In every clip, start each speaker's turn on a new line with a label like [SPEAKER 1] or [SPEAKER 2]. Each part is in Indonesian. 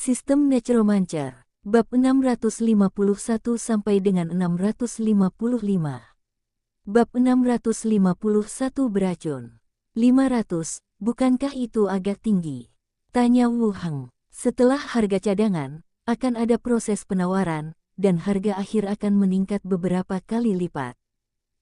[SPEAKER 1] Sistem Necromancer. Bab 651 sampai dengan 655. Bab 651 beracun. 500, bukankah itu agak tinggi? Tanya Wu Heng. Setelah harga cadangan, akan ada proses penawaran, dan harga akhir akan meningkat beberapa kali lipat.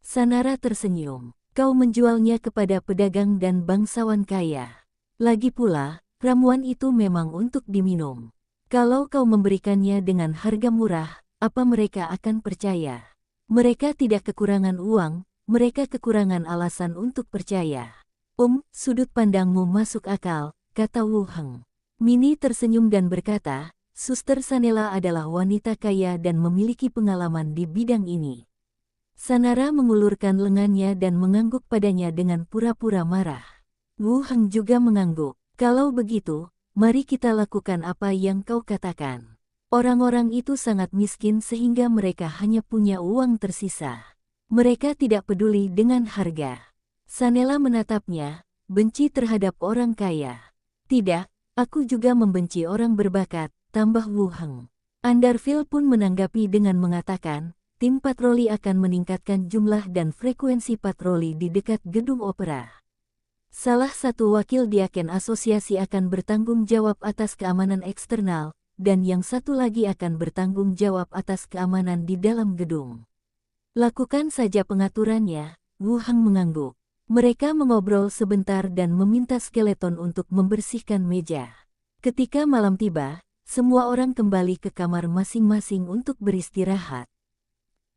[SPEAKER 1] Sanara tersenyum. Kau menjualnya kepada pedagang dan bangsawan kaya. Lagi pula, ramuan itu memang untuk diminum. Kalau kau memberikannya dengan harga murah, apa mereka akan percaya? Mereka tidak kekurangan uang, mereka kekurangan alasan untuk percaya. Sudut pandangmu masuk akal, kata Wu Heng. Mini tersenyum dan berkata, Suster Sanela adalah wanita kaya dan memiliki pengalaman di bidang ini. Sanara mengulurkan lengannya dan mengangguk padanya dengan pura-pura marah. Wu Heng juga mengangguk. Kalau begitu, mari kita lakukan apa yang kau katakan. Orang-orang itu sangat miskin sehingga mereka hanya punya uang tersisa. Mereka tidak peduli dengan harga. Sanela menatapnya, benci terhadap orang kaya. Tidak, aku juga membenci orang berbakat, tambah Wu Heng. Andarville pun menanggapi dengan mengatakan, tim patroli akan meningkatkan jumlah dan frekuensi patroli di dekat gedung opera. Salah satu wakil diaken asosiasi akan bertanggung jawab atas keamanan eksternal, dan yang satu lagi akan bertanggung jawab atas keamanan di dalam gedung. Lakukan saja pengaturannya, Wu Heng mengangguk. Mereka mengobrol sebentar dan meminta skeleton untuk membersihkan meja. Ketika malam tiba, semua orang kembali ke kamar masing-masing untuk beristirahat.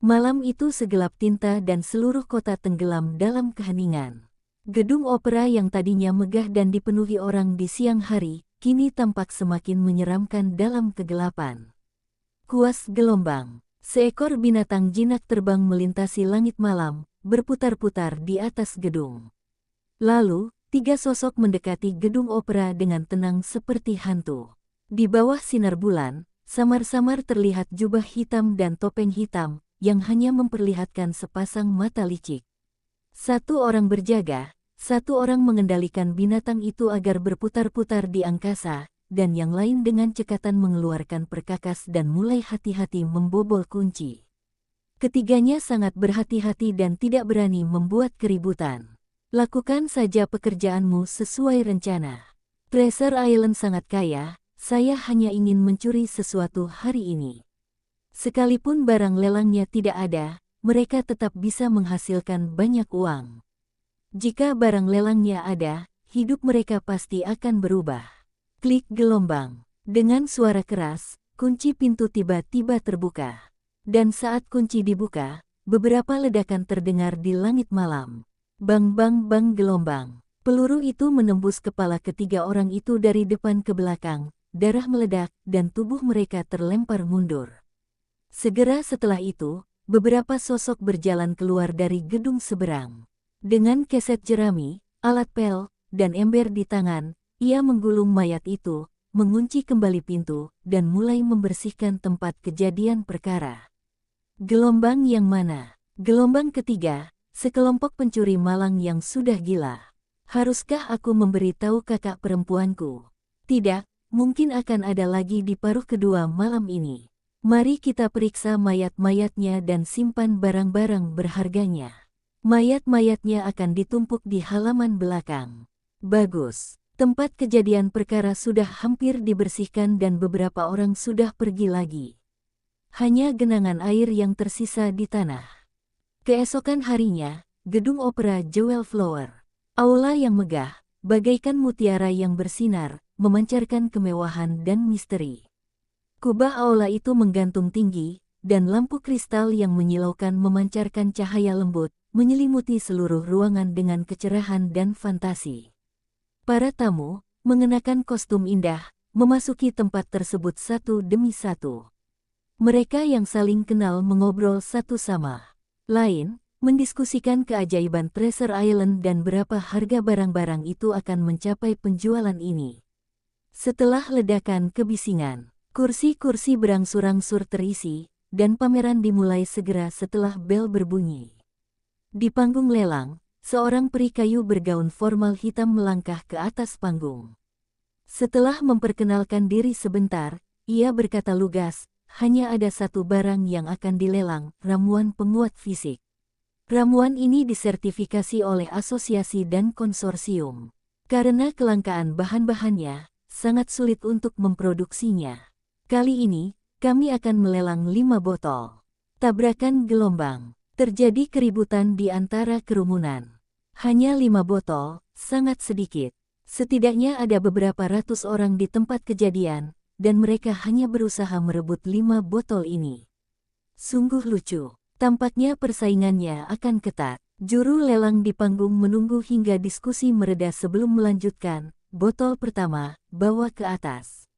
[SPEAKER 1] Malam itu segelap tinta dan seluruh kota tenggelam dalam keheningan. Gedung opera yang tadinya megah dan dipenuhi orang di siang hari, kini tampak semakin menyeramkan dalam kegelapan. Kuas gelombang. Seekor binatang jinak terbang melintasi langit malam, berputar-putar di atas gedung. Lalu, 3 sosok mendekati gedung opera dengan tenang seperti hantu. Di bawah sinar bulan, samar-samar terlihat jubah hitam dan topeng hitam, yang hanya memperlihatkan sepasang mata licik. Satu orang berjaga, satu orang mengendalikan binatang itu agar berputar-putar di angkasa, dan yang lain dengan cekatan mengeluarkan perkakas dan mulai hati-hati membobol kunci. Ketiganya sangat berhati-hati dan tidak berani membuat keributan. Lakukan saja pekerjaanmu sesuai rencana. Treasure Island sangat kaya, saya hanya ingin mencuri sesuatu hari ini. Sekalipun barang lelangnya tidak ada, mereka tetap bisa menghasilkan banyak uang. Jika barang lelangnya ada, hidup mereka pasti akan berubah. Klik gelombang. Dengan suara keras, kunci pintu tiba-tiba terbuka. Dan saat kunci dibuka, beberapa ledakan terdengar di langit malam. Bang bang bang gelombang. Peluru itu menembus kepala ketiga orang itu dari depan ke belakang, darah meledak, dan tubuh mereka terlempar mundur. Segera setelah itu, beberapa sosok berjalan keluar dari gedung seberang. Dengan keset jerami, alat pel, dan ember di tangan, ia menggulung mayat itu, mengunci kembali pintu, dan mulai membersihkan tempat kejadian perkara. Gelombang yang mana? Gelombang ketiga, sekelompok pencuri malang yang sudah gila. Haruskah aku memberitahu kakak perempuanku? Tidak, mungkin akan ada lagi di paruh kedua malam ini. Mari kita periksa mayat-mayatnya dan simpan barang-barang berharganya. Mayat-mayatnya akan ditumpuk di halaman belakang. Bagus. Tempat kejadian perkara sudah hampir dibersihkan dan beberapa orang sudah pergi lagi. Hanya genangan air yang tersisa di tanah. Keesokan harinya, gedung opera Jewel Flower. Aula yang megah, bagaikan mutiara yang bersinar, memancarkan kemewahan dan misteri. Kubah aula itu menggantung tinggi, dan lampu kristal yang menyilaukan memancarkan cahaya lembut, menyelimuti seluruh ruangan dengan kecerahan dan fantasi. Para tamu, mengenakan kostum indah, memasuki tempat tersebut satu demi satu. Mereka yang saling kenal mengobrol satu sama lain, mendiskusikan keajaiban Treasure Island dan berapa harga barang-barang itu akan mencapai penjualan ini. Setelah ledakan kebisingan, kursi-kursi berangsur-angsur terisi, dan pameran dimulai segera setelah bel berbunyi. Di panggung lelang, seorang peri kayu bergaun formal hitam melangkah ke atas panggung. Setelah memperkenalkan diri sebentar, ia berkata lugas, hanya ada satu barang yang akan dilelang, ramuan penguat fisik. Ramuan ini disertifikasi oleh asosiasi dan konsorsium. Karena kelangkaan bahan-bahannya, sangat sulit untuk memproduksinya. Kali ini, kami akan melelang 5 botol. Tabrakan gelombang. Terjadi keributan di antara kerumunan. Hanya 5 botol, sangat sedikit. Setidaknya ada beberapa ratus orang di tempat kejadian, dan mereka hanya berusaha merebut 5 botol ini. Sungguh lucu. Tampaknya persaingannya akan ketat. Juru lelang di panggung menunggu hingga diskusi mereda sebelum melanjutkan. Botol pertama, bawa ke atas.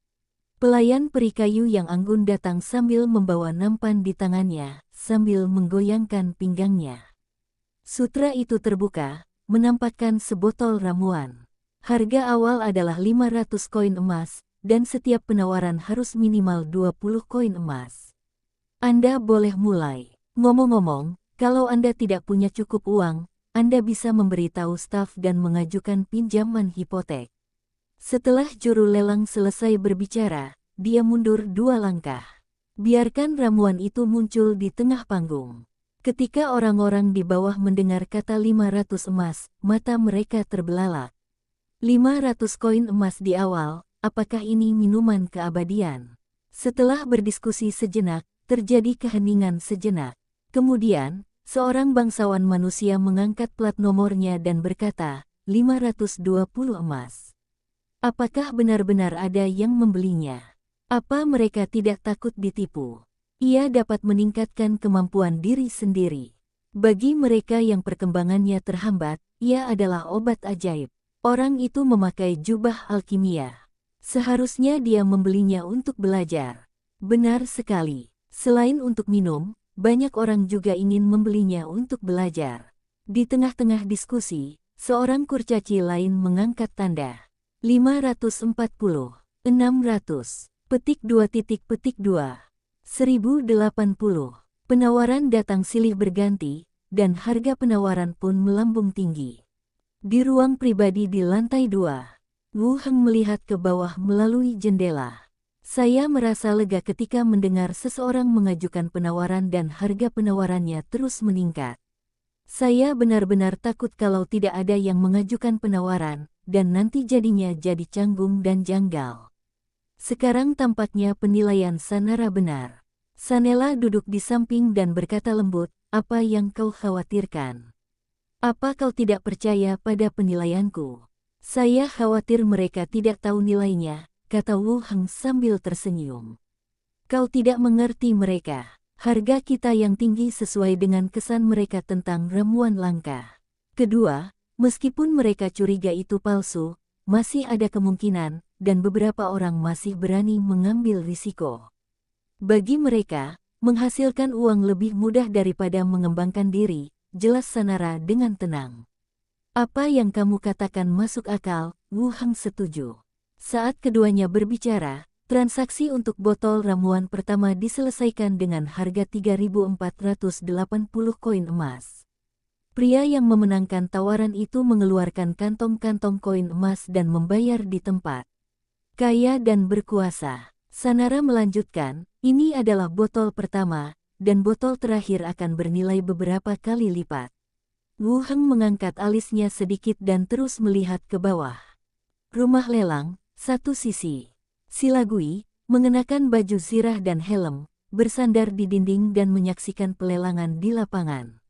[SPEAKER 1] Pelayan peri kayu yang anggun datang sambil membawa nampan di tangannya, sambil menggoyangkan pinggangnya. Sutra itu terbuka, menampakkan sebotol ramuan. Harga awal adalah 500 koin emas, dan setiap penawaran harus minimal 20 koin emas. Anda boleh mulai. Ngomong-ngomong, kalau Anda tidak punya cukup uang, Anda bisa memberitahu staf dan mengajukan pinjaman hipotek. Setelah juru lelang selesai berbicara, dia mundur 2 langkah. Biarkan ramuan itu muncul di tengah panggung. Ketika orang-orang di bawah mendengar kata 500 emas, mata mereka terbelalak. 500 koin emas di awal, apakah ini minuman keabadian? Setelah berdiskusi sejenak, terjadi keheningan sejenak. Kemudian, seorang bangsawan manusia mengangkat plat nomornya dan berkata, 520 emas. Apakah benar-benar ada yang membelinya? Apa mereka tidak takut ditipu? Ia dapat meningkatkan kemampuan diri sendiri. Bagi mereka yang perkembangannya terhambat, ia adalah obat ajaib. Orang itu memakai jubah alkimia. Seharusnya dia membelinya untuk belajar. Benar sekali. Selain untuk minum, banyak orang juga ingin membelinya untuk belajar. Di tengah-tengah diskusi, seorang kurcaci lain mengangkat tanda. 540, 600, petik 2.2, 1080. Penawaran datang silih berganti, dan harga penawaran pun melambung tinggi. Di ruang pribadi di lantai 2, Wu Heng melihat ke bawah melalui jendela. Saya merasa lega ketika mendengar seseorang mengajukan penawaran dan harga penawarannya terus meningkat. Saya benar-benar takut kalau tidak ada yang mengajukan penawaran, dan nanti jadinya jadi canggung dan janggal. Sekarang tampaknya penilaian Sanara benar. Sanela duduk di samping dan berkata lembut, apa yang kau khawatirkan? Apa kau tidak percaya pada penilaianku? Saya khawatir mereka tidak tahu nilainya, kata Wu Heng sambil tersenyum. Kau tidak mengerti mereka. Harga kita yang tinggi sesuai dengan kesan mereka tentang ramuan langka. Kedua, meskipun mereka curiga itu palsu, masih ada kemungkinan, dan beberapa orang masih berani mengambil risiko. Bagi mereka, menghasilkan uang lebih mudah daripada mengembangkan diri, jelas Sanara dengan tenang. Apa yang kamu katakan masuk akal, Wu Heng setuju. Saat keduanya berbicara, transaksi untuk botol ramuan pertama diselesaikan dengan harga 3.480 koin emas. Pria yang memenangkan tawaran itu mengeluarkan kantong-kantong koin emas dan membayar di tempat. Kaya dan berkuasa. Sanara melanjutkan, ini adalah botol pertama, dan botol terakhir akan bernilai beberapa kali lipat. Wu Heng mengangkat alisnya sedikit dan terus melihat ke bawah. Rumah lelang, satu sisi. Silagui, mengenakan baju zirah dan helm, bersandar di dinding dan menyaksikan pelelangan di lapangan.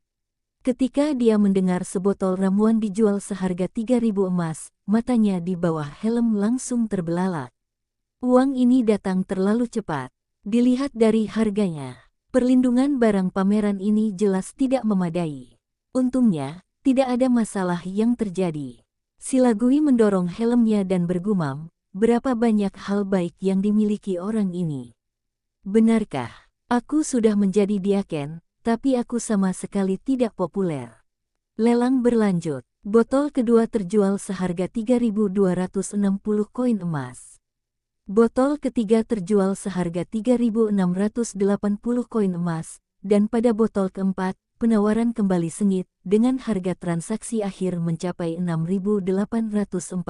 [SPEAKER 1] Ketika dia mendengar sebotol ramuan dijual seharga 3.000 emas, matanya di bawah helm langsung terbelalak. Uang ini datang terlalu cepat. Dilihat dari harganya, perlindungan barang pameran ini jelas tidak memadai. Untungnya, tidak ada masalah yang terjadi. Silagui mendorong helmnya dan bergumam, berapa banyak hal baik yang dimiliki orang ini. Benarkah? Aku sudah menjadi diaken, tapi aku sama sekali tidak populer. Lelang berlanjut. Botol kedua terjual seharga 3.260 koin emas. Botol ketiga terjual seharga 3.680 koin emas, dan pada botol keempat, penawaran kembali sengit, dengan harga transaksi akhir mencapai 6.840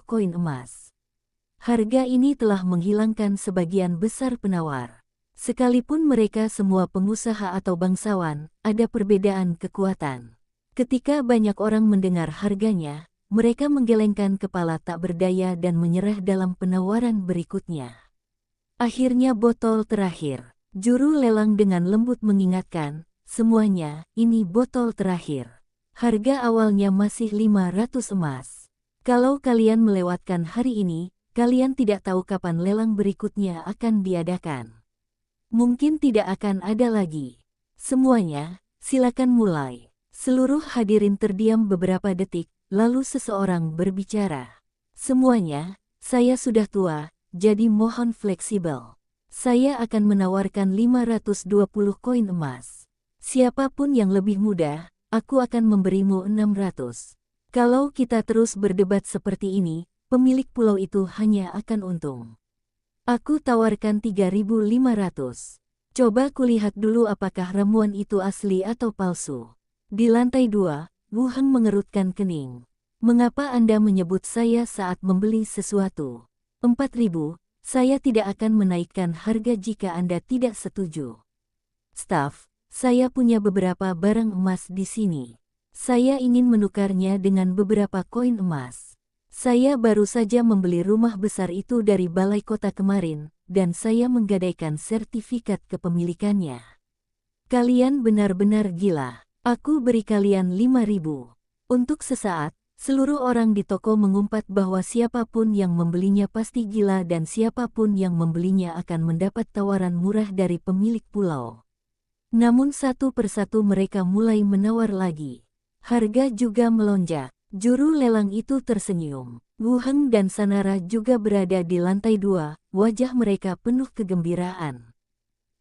[SPEAKER 1] koin emas. Harga ini telah menghilangkan sebagian besar penawar. Sekalipun mereka semua pengusaha atau bangsawan, ada perbedaan kekuatan. Ketika banyak orang mendengar harganya, mereka menggelengkan kepala tak berdaya dan menyerah dalam penawaran berikutnya. Akhirnya botol terakhir. Juru lelang dengan lembut mengingatkan, semuanya, ini botol terakhir. Harga awalnya masih 500 emas. Kalau kalian melewatkan hari ini, kalian tidak tahu kapan lelang berikutnya akan diadakan. Mungkin tidak akan ada lagi. Semuanya, silakan mulai. Seluruh hadirin terdiam beberapa detik, lalu seseorang berbicara. Semuanya, saya sudah tua, jadi mohon fleksibel. Saya akan menawarkan 520 koin emas. Siapapun yang lebih mudah, aku akan memberimu 600. Kalau kita terus berdebat seperti ini, pemilik pulau itu hanya akan untung. Aku tawarkan 3.500. Coba kulihat dulu apakah ramuan itu asli atau palsu. Di lantai 2, Wu Heng mengerutkan kening. Mengapa Anda menyebut saya saat membeli sesuatu? 4.000, saya tidak akan menaikkan harga jika Anda tidak setuju. Staf, saya punya beberapa barang emas di sini. Saya ingin menukarnya dengan beberapa koin emas. Saya baru saja membeli rumah besar itu dari balai kota kemarin, dan saya menggadaikan sertifikat kepemilikannya. Kalian benar-benar gila. Aku beri kalian 5.000. Untuk sesaat, seluruh orang di toko mengumpat bahwa siapapun yang membelinya pasti gila dan siapapun yang membelinya akan mendapat tawaran murah dari pemilik pulau. Namun satu persatu mereka mulai menawar lagi. Harga juga melonjak. Juru lelang itu tersenyum. Wu Heng dan Sanara juga berada di lantai 2, wajah mereka penuh kegembiraan.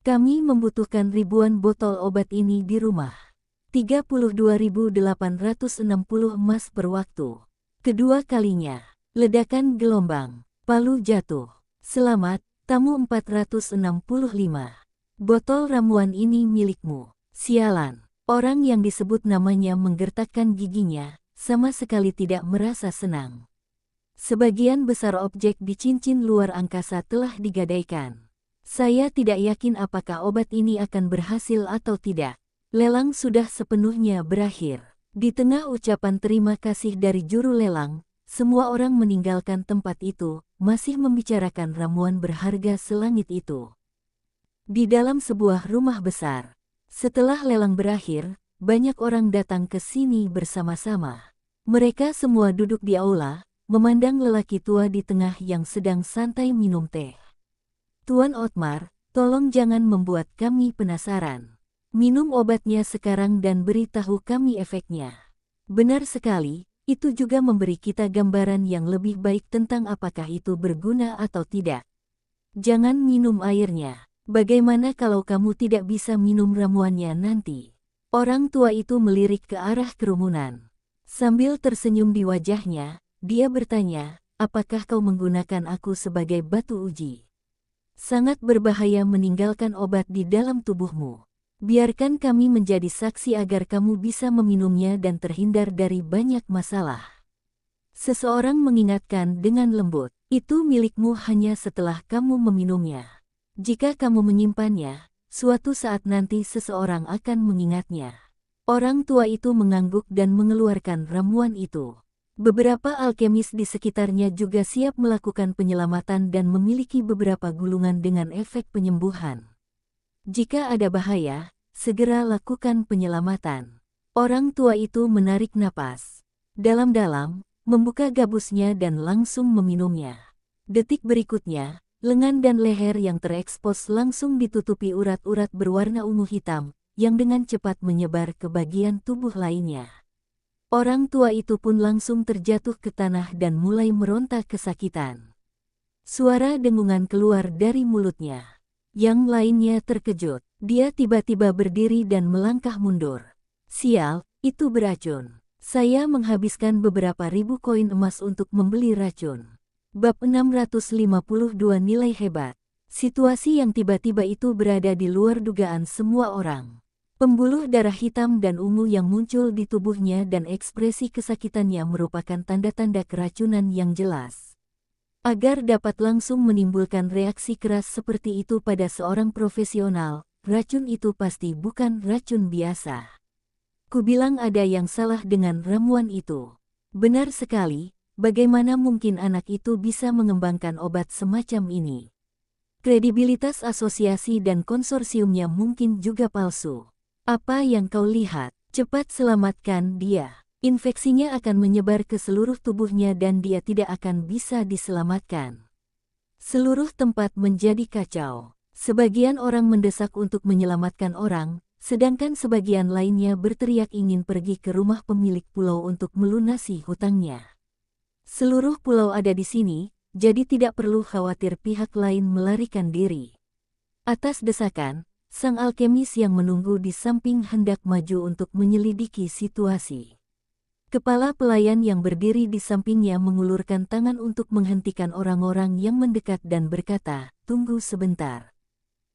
[SPEAKER 1] Kami membutuhkan ribuan botol obat ini di rumah. 32.860 emas per waktu. Kedua kalinya, ledakan gelombang, palu jatuh. Selamat, tamu 465. Botol ramuan ini milikmu. Sialan, orang yang disebut namanya menggertakkan giginya, sama sekali tidak merasa senang. Sebagian besar objek di cincin luar angkasa telah digadaikan. Saya tidak yakin apakah obat ini akan berhasil atau tidak. Lelang sudah sepenuhnya berakhir. Di tengah ucapan terima kasih dari juru lelang, semua orang meninggalkan tempat itu, masih membicarakan ramuan berharga selangit itu. Di dalam sebuah rumah besar. Setelah lelang berakhir, banyak orang datang ke sini bersama-sama. Mereka semua duduk di aula, memandang lelaki tua di tengah yang sedang santai minum teh. Tuan Otmar, tolong jangan membuat kami penasaran. Minum obatnya sekarang dan beritahu kami efeknya. Benar sekali, itu juga memberi kita gambaran yang lebih baik tentang apakah itu berguna atau tidak. Jangan minum airnya. Bagaimana kalau kamu tidak bisa minum ramuannya nanti? Orang tua itu melirik ke arah kerumunan. Sambil tersenyum di wajahnya, dia bertanya, apakah kau menggunakan aku sebagai batu uji? Sangat berbahaya meninggalkan obat di dalam tubuhmu. Biarkan kami menjadi saksi agar kamu bisa meminumnya dan terhindar dari banyak masalah. Seseorang mengingatkan dengan lembut, itu milikmu hanya setelah kamu meminumnya. Jika kamu menyimpannya, suatu saat nanti seseorang akan mengingatnya. Orang tua itu mengangguk dan mengeluarkan ramuan itu. Beberapa alkemis di sekitarnya juga siap melakukan penyelamatan dan memiliki beberapa gulungan dengan efek penyembuhan. Jika ada bahaya, segera lakukan penyelamatan. Orang tua itu menarik napas dalam-dalam, membuka gabusnya dan langsung meminumnya. Detik berikutnya, lengan dan leher yang terekspos langsung ditutupi urat-urat berwarna ungu hitam, yang dengan cepat menyebar ke bagian tubuh lainnya. Orang tua itu pun langsung terjatuh ke tanah dan mulai meronta kesakitan. Suara dengungan keluar dari mulutnya. Yang lainnya terkejut. Dia tiba-tiba berdiri dan melangkah mundur. Sial, itu beracun. Saya menghabiskan beberapa ribu koin emas untuk membeli racun. Bab 652 nilai hebat. Situasi yang tiba-tiba itu berada di luar dugaan semua orang. Pembuluh darah hitam dan ungu yang muncul di tubuhnya dan ekspresi kesakitannya merupakan tanda-tanda keracunan yang jelas. Agar dapat langsung menimbulkan reaksi keras seperti itu pada seorang profesional, racun itu pasti bukan racun biasa. Kubilang ada yang salah dengan ramuan itu. Benar sekali, bagaimana mungkin anak itu bisa mengembangkan obat semacam ini? Kredibilitas asosiasi dan konsorsiumnya mungkin juga palsu. Apa yang kau lihat? Cepat selamatkan dia. Infeksinya akan menyebar ke seluruh tubuhnya dan dia tidak akan bisa diselamatkan. Seluruh tempat menjadi kacau. Sebagian orang mendesak untuk menyelamatkan orang, sedangkan sebagian lainnya berteriak ingin pergi ke rumah pemilik pulau untuk melunasi hutangnya. Seluruh pulau ada di sini, jadi tidak perlu khawatir pihak lain melarikan diri. Atas desakan, sang alkemis yang menunggu di samping hendak maju untuk menyelidiki situasi. Kepala pelayan yang berdiri di sampingnya mengulurkan tangan untuk menghentikan orang-orang yang mendekat dan berkata, "Tunggu sebentar."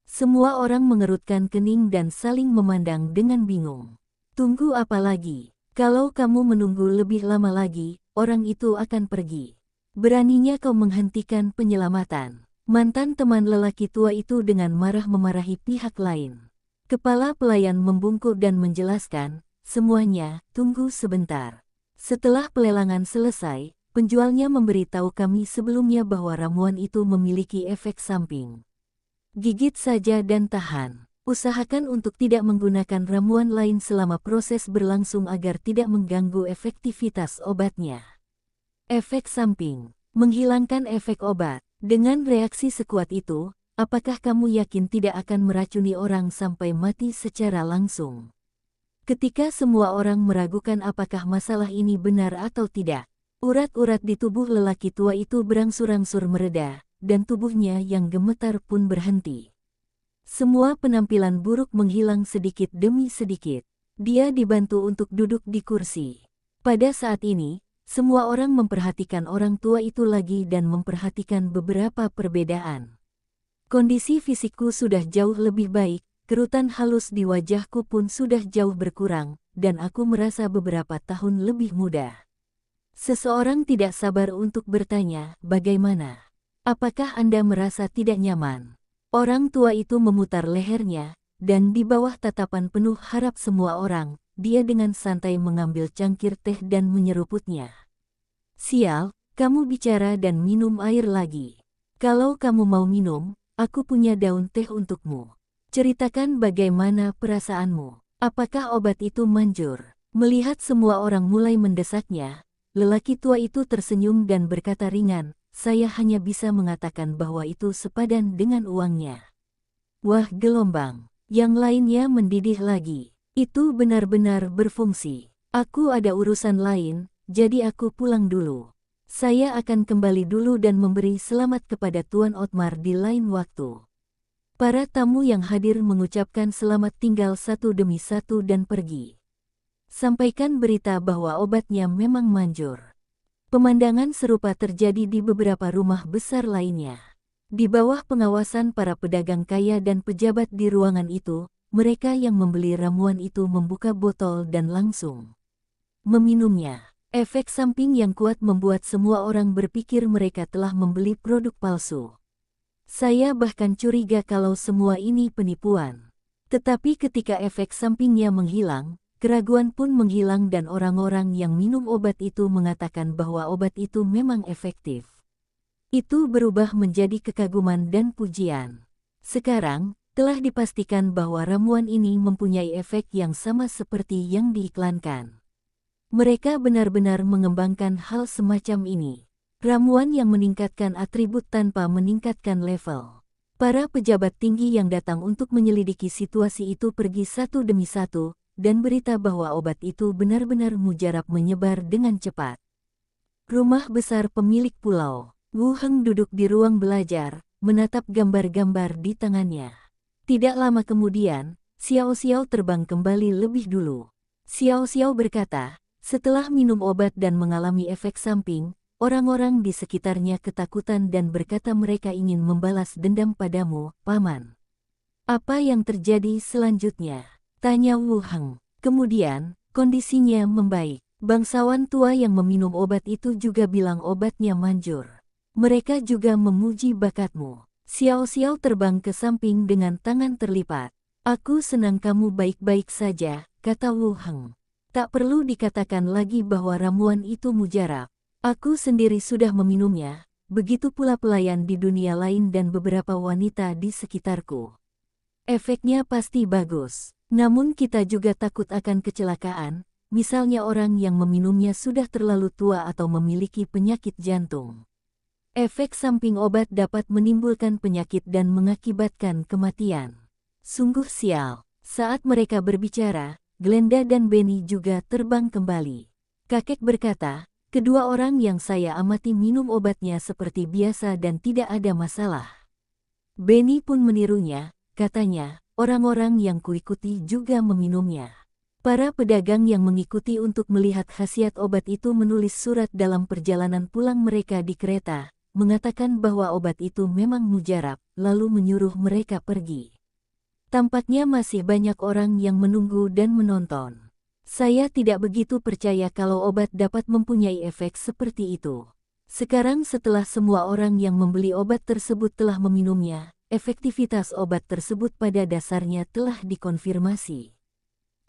[SPEAKER 1] Semua orang mengerutkan kening dan saling memandang dengan bingung. "Tunggu apa lagi? Kalau kamu menunggu lebih lama lagi, orang itu akan pergi. Beraninya kau menghentikan penyelamatan." Mantan teman lelaki tua itu dengan marah memarahi pihak lain. Kepala pelayan membungkuk dan menjelaskan, "Semuanya, tunggu sebentar." Setelah pelelangan selesai, penjualnya memberitahu kami sebelumnya bahwa ramuan itu memiliki efek samping. Gigit saja dan tahan. Usahakan untuk tidak menggunakan ramuan lain selama proses berlangsung agar tidak mengganggu efektivitas obatnya. Efek samping. Menghilangkan efek obat. Dengan reaksi sekuat itu, apakah kamu yakin tidak akan meracuni orang sampai mati secara langsung? Ketika semua orang meragukan apakah masalah ini benar atau tidak, urat-urat di tubuh lelaki tua itu berangsur-angsur mereda, dan tubuhnya yang gemetar pun berhenti. Semua penampilan buruk menghilang sedikit demi sedikit. Dia dibantu untuk duduk di kursi. Pada saat ini, semua orang memperhatikan orang tua itu lagi dan memperhatikan beberapa perbedaan. Kondisi fisikku sudah jauh lebih baik, kerutan halus di wajahku pun sudah jauh berkurang, dan aku merasa beberapa tahun lebih muda. Seseorang tidak sabar untuk bertanya, "Bagaimana? Apakah Anda merasa tidak nyaman?" Orang tua itu memutar lehernya, dan di bawah tatapan penuh harap semua orang, dia dengan santai mengambil cangkir teh dan menyeruputnya. "Sial, kamu bicara dan minum air lagi. Kalau kamu mau minum, aku punya daun teh untukmu. Ceritakan bagaimana perasaanmu. Apakah obat itu manjur?" Melihat semua orang mulai mendesaknya, lelaki tua itu tersenyum dan berkata ringan, "Saya hanya bisa mengatakan bahwa itu sepadan dengan uangnya." Wah, gelombang. Yang lainnya mendidih lagi. "Itu benar-benar berfungsi. Aku ada urusan lain, jadi aku pulang dulu. Saya akan kembali dulu dan memberi selamat kepada Tuan Otmar di lain waktu." Para tamu yang hadir mengucapkan selamat tinggal satu demi satu dan pergi. Sampaikan berita bahwa obatnya memang manjur. Pemandangan serupa terjadi di beberapa rumah besar lainnya. Di bawah pengawasan para pedagang kaya dan pejabat di ruangan itu, mereka yang membeli ramuan itu membuka botol dan langsung meminumnya. Efek samping yang kuat membuat semua orang berpikir mereka telah membeli produk palsu. Saya bahkan curiga kalau semua ini penipuan. Tetapi ketika efek sampingnya menghilang, keraguan pun menghilang dan orang-orang yang minum obat itu mengatakan bahwa obat itu memang efektif. Itu berubah menjadi kekaguman dan pujian. Sekarang, telah dipastikan bahwa ramuan ini mempunyai efek yang sama seperti yang diiklankan. Mereka benar-benar mengembangkan hal semacam ini. Ramuan yang meningkatkan atribut tanpa meningkatkan level. Para pejabat tinggi yang datang untuk menyelidiki situasi itu pergi satu demi satu, dan berita bahwa obat itu benar-benar mujarab menyebar dengan cepat. Rumah besar pemilik pulau. Wu Heng duduk di ruang belajar, menatap gambar-gambar di tangannya. Tidak lama kemudian, Xiao Xiao terbang kembali lebih dulu. Xiao Xiao berkata, setelah minum obat dan mengalami efek samping, orang-orang di sekitarnya ketakutan dan berkata mereka ingin membalas dendam padamu, Paman. "Apa yang terjadi selanjutnya?" tanya Wu Heng. Kemudian, kondisinya membaik. Bangsawan tua yang meminum obat itu juga bilang obatnya manjur. Mereka juga memuji bakatmu. Xiao Xiao terbang ke samping dengan tangan terlipat. Aku senang kamu baik-baik saja, kata Wu Heng. Tak perlu dikatakan lagi bahwa ramuan itu mujarab. Aku sendiri sudah meminumnya, begitu pula pelayan di dunia lain dan beberapa wanita di sekitarku. Efeknya pasti bagus. Namun kita juga takut akan kecelakaan, misalnya orang yang meminumnya sudah terlalu tua atau memiliki penyakit jantung. Efek samping obat dapat menimbulkan penyakit dan mengakibatkan kematian. Sungguh sial. Saat mereka berbicara, Glenda dan Benny juga terbang kembali. Kakek berkata, kedua orang yang saya amati minum obatnya seperti biasa dan tidak ada masalah. Benny pun menirunya, katanya, orang-orang yang kuikuti juga meminumnya. Para pedagang yang mengikuti untuk melihat khasiat obat itu menulis surat dalam perjalanan pulang mereka di kereta, mengatakan bahwa obat itu memang mujarab, lalu menyuruh mereka pergi. Tampaknya masih banyak orang yang menunggu dan menonton. Saya tidak begitu percaya kalau obat dapat mempunyai efek seperti itu. Sekarang setelah semua orang yang membeli obat tersebut telah meminumnya, efektivitas obat tersebut pada dasarnya telah dikonfirmasi.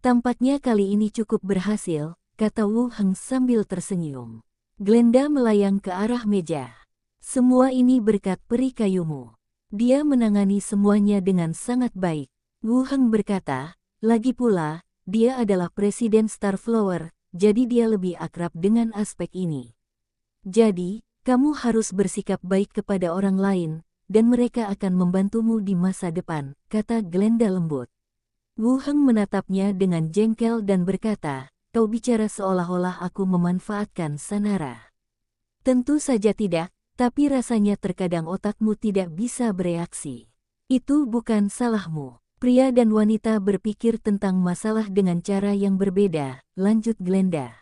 [SPEAKER 1] Tampaknya kali ini cukup berhasil, kata Wu Heng sambil tersenyum. Glenda melayang ke arah meja. Semua ini berkat peri kayumu. Dia menangani semuanya dengan sangat baik. Wu Heng berkata, lagi pula, dia adalah Presiden Starflower, jadi dia lebih akrab dengan aspek ini. Jadi, kamu harus bersikap baik kepada orang lain, dan mereka akan membantumu di masa depan, kata Glenda lembut. Wu Heng menatapnya dengan jengkel dan berkata, kau bicara seolah-olah aku memanfaatkan Sanara. Tentu saja tidak. Tapi rasanya terkadang otakmu tidak bisa bereaksi. Itu bukan salahmu. Pria dan wanita berpikir tentang masalah dengan cara yang berbeda, lanjut Glenda.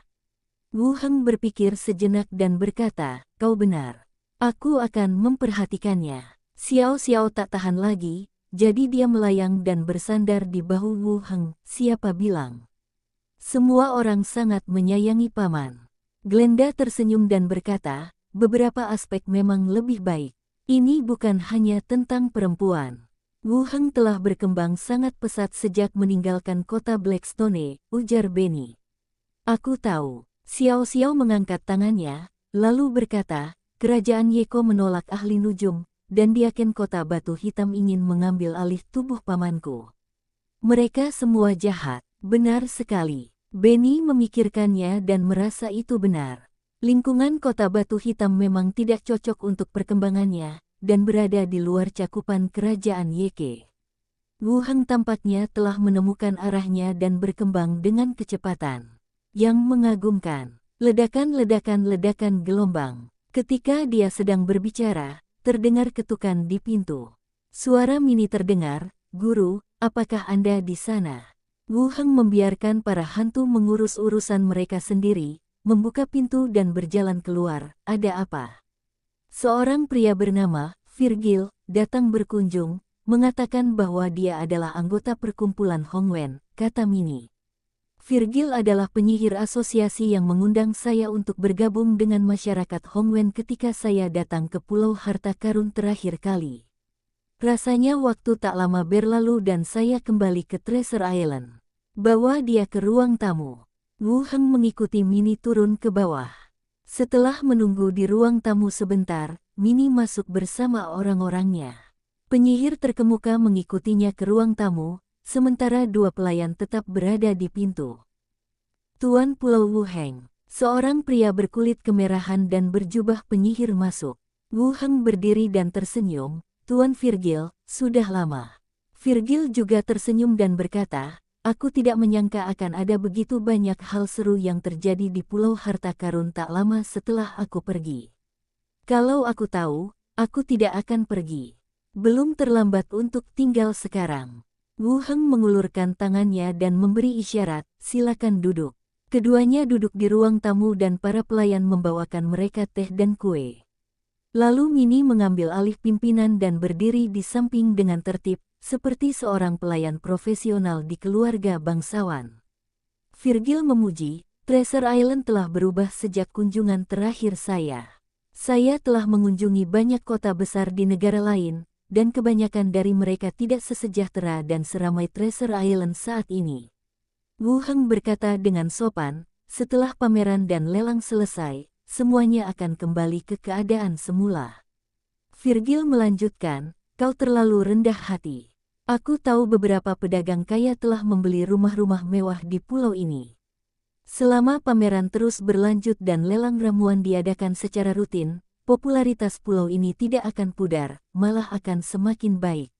[SPEAKER 1] Wu Heng berpikir sejenak dan berkata, kau benar. Aku akan memperhatikannya. Xiao Xiao tak tahan lagi, jadi dia melayang dan bersandar di bahu Wu Heng, siapa bilang. Semua orang sangat menyayangi paman. Glenda tersenyum dan berkata, beberapa aspek memang lebih baik. Ini bukan hanya tentang perempuan. Wu Heng telah berkembang sangat pesat sejak meninggalkan kota Blackstone, ujar Benny. Aku tahu. Xiao Xiao mengangkat tangannya, lalu berkata, kerajaan Yeko menolak ahli nujum, dan Diaken kota Batu Hitam ingin mengambil alih tubuh pamanku. Mereka semua jahat. Benar sekali. Benny memikirkannya dan merasa itu benar. Lingkungan kota Batu Hitam memang tidak cocok untuk perkembangannya, dan berada di luar cakupan kerajaan Yeke. Wu Heng tampaknya telah menemukan arahnya dan berkembang dengan kecepatan yang mengagumkan. Ledakan gelombang. Ketika dia sedang berbicara, terdengar ketukan di pintu. Suara Mini terdengar, Guru, apakah Anda di sana? Wu Heng membiarkan para hantu mengurus urusan mereka sendiri, membuka pintu dan berjalan keluar. Ada apa? Seorang pria bernama Virgil datang berkunjung, mengatakan bahwa dia adalah anggota perkumpulan Hongwen, kata Mini. Virgil adalah penyihir asosiasi yang mengundang saya untuk bergabung dengan masyarakat Hongwen ketika saya datang ke Pulau Harta Karun terakhir kali. Rasanya waktu tak lama berlalu dan saya kembali ke Treasure Island. Bawa dia ke ruang tamu. Wu Heng mengikuti Mini turun ke bawah. Setelah menunggu di ruang tamu sebentar, Mini masuk bersama orang-orangnya. Penyihir terkemuka mengikutinya ke ruang tamu, sementara dua pelayan tetap berada di pintu. Tuan Pulau Wu Heng, seorang pria berkulit kemerahan dan berjubah penyihir masuk. Wu Heng berdiri dan tersenyum, Tuan Virgil, sudah lama. Virgil juga tersenyum dan berkata, aku tidak menyangka akan ada begitu banyak hal seru yang terjadi di Pulau Harta Karun tak lama setelah aku pergi. Kalau aku tahu, aku tidak akan pergi. Belum terlambat untuk tinggal sekarang. Wu Heng mengulurkan tangannya dan memberi isyarat, silakan duduk. Keduanya duduk di ruang tamu dan para pelayan membawakan mereka teh dan kue. Lalu Mini mengambil alih pimpinan dan berdiri di samping dengan tertib, seperti seorang pelayan profesional di keluarga bangsawan. Virgil memuji, Treasure Island telah berubah sejak kunjungan terakhir saya. Saya telah mengunjungi banyak kota besar di negara lain, dan kebanyakan dari mereka tidak sesejahtera dan seramai Treasure Island saat ini. Wu Heng berkata dengan sopan, setelah pameran dan lelang selesai, semuanya akan kembali ke keadaan semula. Virgil melanjutkan, kau terlalu rendah hati. Aku tahu beberapa pedagang kaya telah membeli rumah-rumah mewah di pulau ini. Selama pameran terus berlanjut dan lelang ramuan diadakan secara rutin, popularitas pulau ini tidak akan pudar, malah akan semakin baik.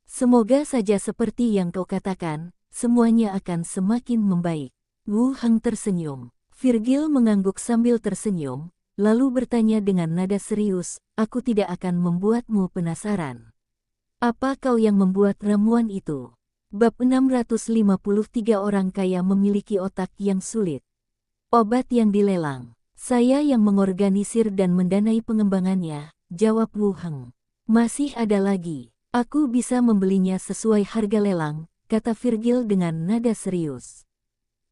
[SPEAKER 1] Semoga saja seperti yang kau katakan, semuanya akan semakin membaik. Wu Heng tersenyum. Virgil mengangguk sambil tersenyum, lalu bertanya dengan nada serius, aku tidak akan membuatmu penasaran. Apa kau yang membuat ramuan itu? Bab 653 orang kaya memiliki otak yang sulit. Obat yang dilelang. Saya yang mengorganisir dan mendanai pengembangannya, jawab Wu Heng. Masih ada lagi. Aku bisa membelinya sesuai harga lelang, kata Virgil dengan nada serius.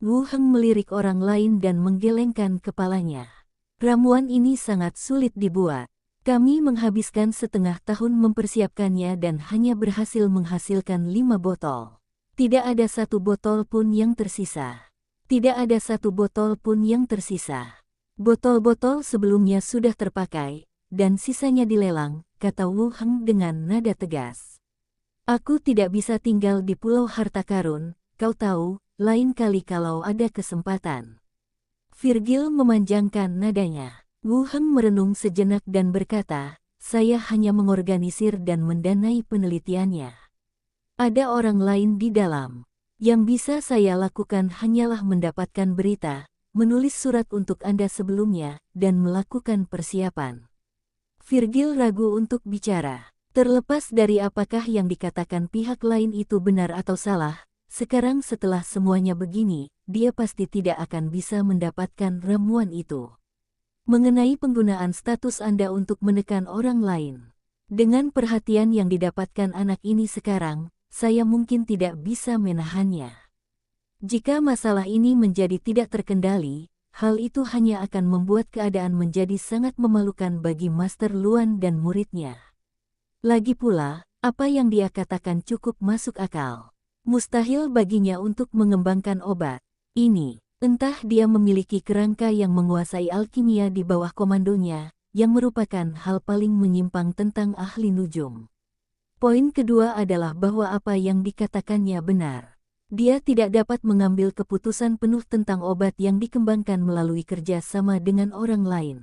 [SPEAKER 1] Wu Heng melirik orang lain dan menggelengkan kepalanya. Ramuan ini sangat sulit dibuat. Kami menghabiskan setengah tahun mempersiapkannya dan hanya berhasil menghasilkan 5 botol. Tidak ada satu botol pun yang tersisa. Tidak ada satu botol pun yang tersisa. Botol-botol sebelumnya sudah terpakai, dan sisanya dilelang, kata Wu Heng dengan nada tegas. Aku tidak bisa tinggal di Pulau Harta Karun, kau tahu, lain kali kalau ada kesempatan. Virgil memanjangkan nadanya. Wu Heng merenung sejenak dan berkata, saya hanya mengorganisir dan mendanai penelitiannya. Ada orang lain di dalam. Yang bisa saya lakukan hanyalah mendapatkan berita, menulis surat untuk Anda sebelumnya, dan melakukan persiapan. Virgil ragu untuk bicara. Terlepas dari apakah yang dikatakan pihak lain itu benar atau salah, sekarang setelah semuanya begini, dia pasti tidak akan bisa mendapatkan ramuan itu. Mengenai penggunaan status Anda untuk menekan orang lain. Dengan perhatian yang didapatkan anak ini sekarang, saya mungkin tidak bisa menahannya. Jika masalah ini menjadi tidak terkendali, hal itu hanya akan membuat keadaan menjadi sangat memalukan bagi Master Luan dan muridnya. Lagi pula, apa yang dia katakan cukup masuk akal. Mustahil baginya untuk mengembangkan obat ini. Entah dia memiliki kerangka yang menguasai alkimia di bawah komandonya, yang merupakan hal paling menyimpang tentang ahli nujum. Poin kedua adalah bahwa apa yang dikatakannya benar. Dia tidak dapat mengambil keputusan penuh tentang obat yang dikembangkan melalui kerja sama dengan orang lain.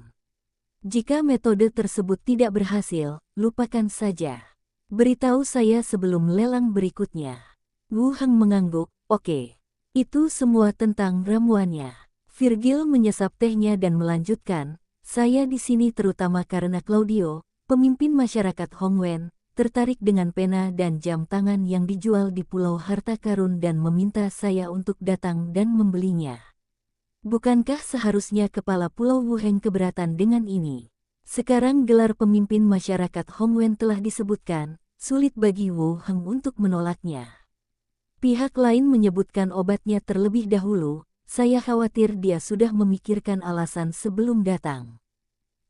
[SPEAKER 1] Jika metode tersebut tidak berhasil, lupakan saja. Beritahu saya sebelum lelang berikutnya. Wu Heng mengangguk, oke. Itu semua tentang ramuannya. Virgil menyesap tehnya dan melanjutkan, saya di sini terutama karena Claudio, pemimpin masyarakat Hongwen, tertarik dengan pena dan jam tangan yang dijual di Pulau Harta Karun dan meminta saya untuk datang dan membelinya. Bukankah seharusnya kepala Pulau Wu Heng keberatan dengan ini? Sekarang gelar pemimpin masyarakat Hongwen telah disebutkan, sulit bagi Wu Heng untuk menolaknya. Pihak lain menyebutkan obatnya terlebih dahulu, saya khawatir dia sudah memikirkan alasan sebelum datang.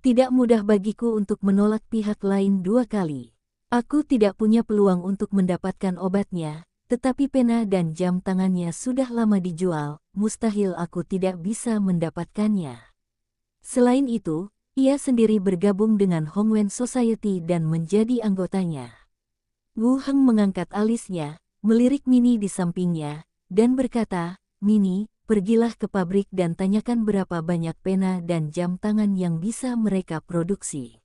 [SPEAKER 1] Tidak mudah bagiku untuk menolak pihak lain 2 kali. Aku tidak punya peluang untuk mendapatkan obatnya, tetapi pena dan jam tangannya sudah lama dijual, mustahil aku tidak bisa mendapatkannya. Selain itu, ia sendiri bergabung dengan Hongwen Society dan menjadi anggotanya. Wu Heng mengangkat alisnya, melirik Mini di sampingnya, dan berkata, Mini, pergilah ke pabrik dan tanyakan berapa banyak pena dan jam tangan yang bisa mereka produksi.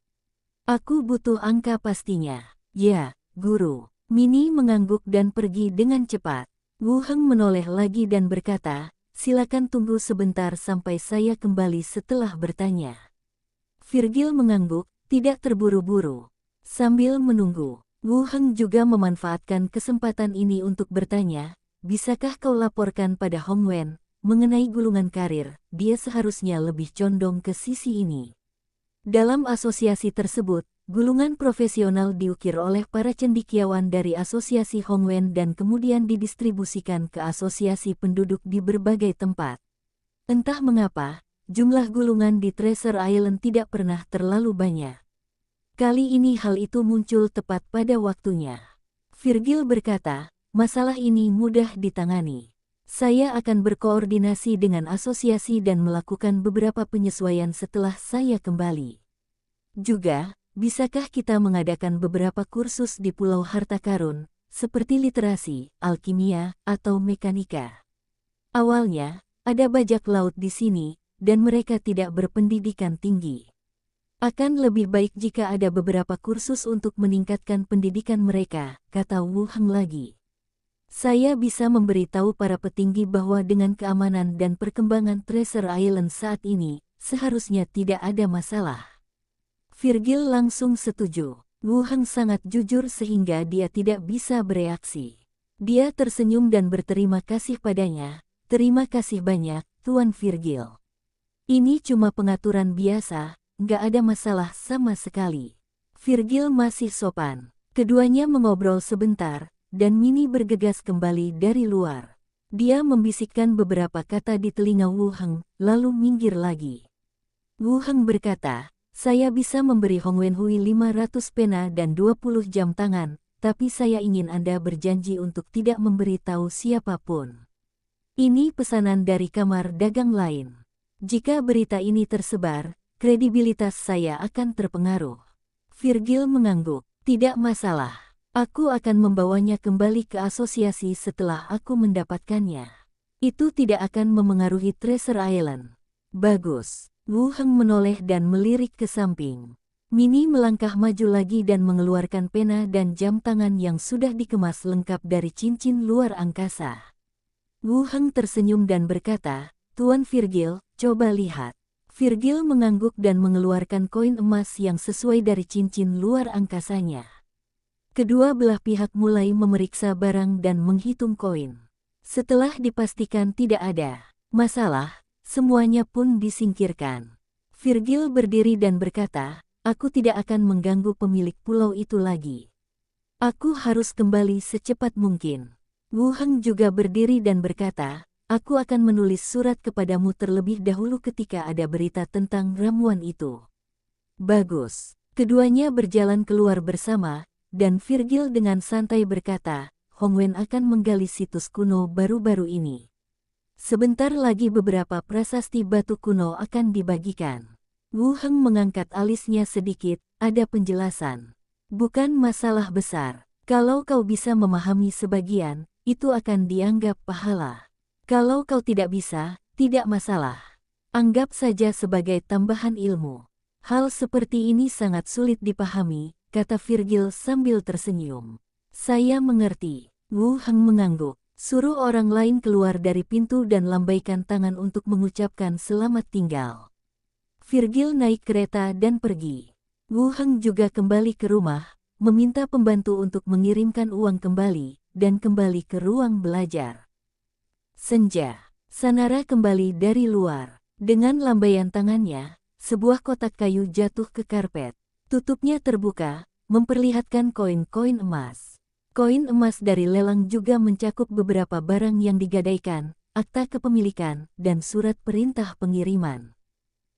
[SPEAKER 1] Aku butuh angka pastinya. Ya, Guru. Mini mengangguk dan pergi dengan cepat. Wu Heng menoleh lagi dan berkata, silakan tunggu sebentar sampai saya kembali setelah bertanya. Virgil mengangguk, tidak terburu-buru. Sambil menunggu, Wu Heng juga memanfaatkan kesempatan ini untuk bertanya, bisakah kau laporkan pada Hongwen, mengenai gulungan karir, dia seharusnya lebih condong ke sisi ini. Dalam asosiasi tersebut, gulungan profesional diukir oleh para cendekiawan dari asosiasi Hongwen dan kemudian didistribusikan ke asosiasi penduduk di berbagai tempat. Entah mengapa, jumlah gulungan di Treasure Island tidak pernah terlalu banyak. Kali ini hal itu muncul tepat pada waktunya. Virgil berkata, masalah ini mudah ditangani. Saya akan berkoordinasi dengan asosiasi dan melakukan beberapa penyesuaian setelah saya kembali. Juga, bisakah kita mengadakan beberapa kursus di Pulau Harta Karun, seperti literasi, alkimia, atau mekanika? Awalnya, ada bajak laut di sini, dan mereka tidak berpendidikan tinggi. Akan lebih baik jika ada beberapa kursus untuk meningkatkan pendidikan mereka, kata Wu Heng lagi. Saya bisa memberitahu para petinggi bahwa dengan keamanan dan perkembangan Treasure Island saat ini, seharusnya tidak ada masalah. Virgil langsung setuju. Wu Heng sangat jujur sehingga dia tidak bisa bereaksi. Dia tersenyum dan berterima kasih padanya. Terima kasih banyak, Tuan Virgil. Ini cuma pengaturan biasa, nggak ada masalah sama sekali. Virgil masih sopan. Keduanya mengobrol sebentar, dan Minnie bergegas kembali dari luar. Dia membisikkan beberapa kata di telinga Wu Heng, lalu minggir lagi. Wu Heng berkata, saya bisa memberi Hong Wenhui 500 pena dan 20 jam tangan, tapi saya ingin Anda berjanji untuk tidak memberitahu siapapun. Ini pesanan dari kamar dagang lain. Jika berita ini tersebar, kredibilitas saya akan terpengaruh. Virgil mengangguk, tidak masalah. Aku akan membawanya kembali ke asosiasi setelah aku mendapatkannya. Itu tidak akan memengaruhi Treasure Island. Bagus. Wu Heng menoleh dan melirik ke samping. Minnie melangkah maju lagi dan mengeluarkan pena dan jam tangan yang sudah dikemas lengkap dari cincin luar angkasa. Wu Heng tersenyum dan berkata, Tuan Virgil, coba lihat. Virgil mengangguk dan mengeluarkan koin emas yang sesuai dari cincin luar angkasanya. Kedua belah pihak mulai memeriksa barang dan menghitung koin. Setelah dipastikan tidak ada masalah, semuanya pun disingkirkan. Virgil berdiri dan berkata, aku tidak akan mengganggu pemilik pulau itu lagi. Aku harus kembali secepat mungkin. Wu Heng juga berdiri dan berkata, aku akan menulis surat kepadamu terlebih dahulu ketika ada berita tentang ramuan itu. Bagus. Keduanya berjalan keluar bersama, dan Virgil dengan santai berkata, Hong Wen akan menggali situs kuno baru-baru ini. Sebentar lagi beberapa prasasti batu kuno akan dibagikan. Wu Heng mengangkat alisnya sedikit, ada penjelasan. Bukan masalah besar. Kalau kau bisa memahami sebagian, itu akan dianggap pahala. Kalau kau tidak bisa, tidak masalah. Anggap saja sebagai tambahan ilmu. Hal seperti ini sangat sulit dipahami, kata Virgil sambil tersenyum. Saya mengerti. Wu Heng mengangguk. Suruh orang lain keluar dari pintu dan lambaikan tangan untuk mengucapkan selamat tinggal. Virgil naik kereta dan pergi. Wu Heng juga kembali ke rumah, meminta pembantu untuk mengirimkan uang kembali, dan kembali ke ruang belajar. Senja, Sanara kembali dari luar. Dengan lambaian tangannya, sebuah kotak kayu jatuh ke karpet. Tutupnya terbuka, memperlihatkan koin-koin emas. Koin emas dari lelang juga mencakup beberapa barang yang digadaikan, akta kepemilikan, dan surat perintah pengiriman.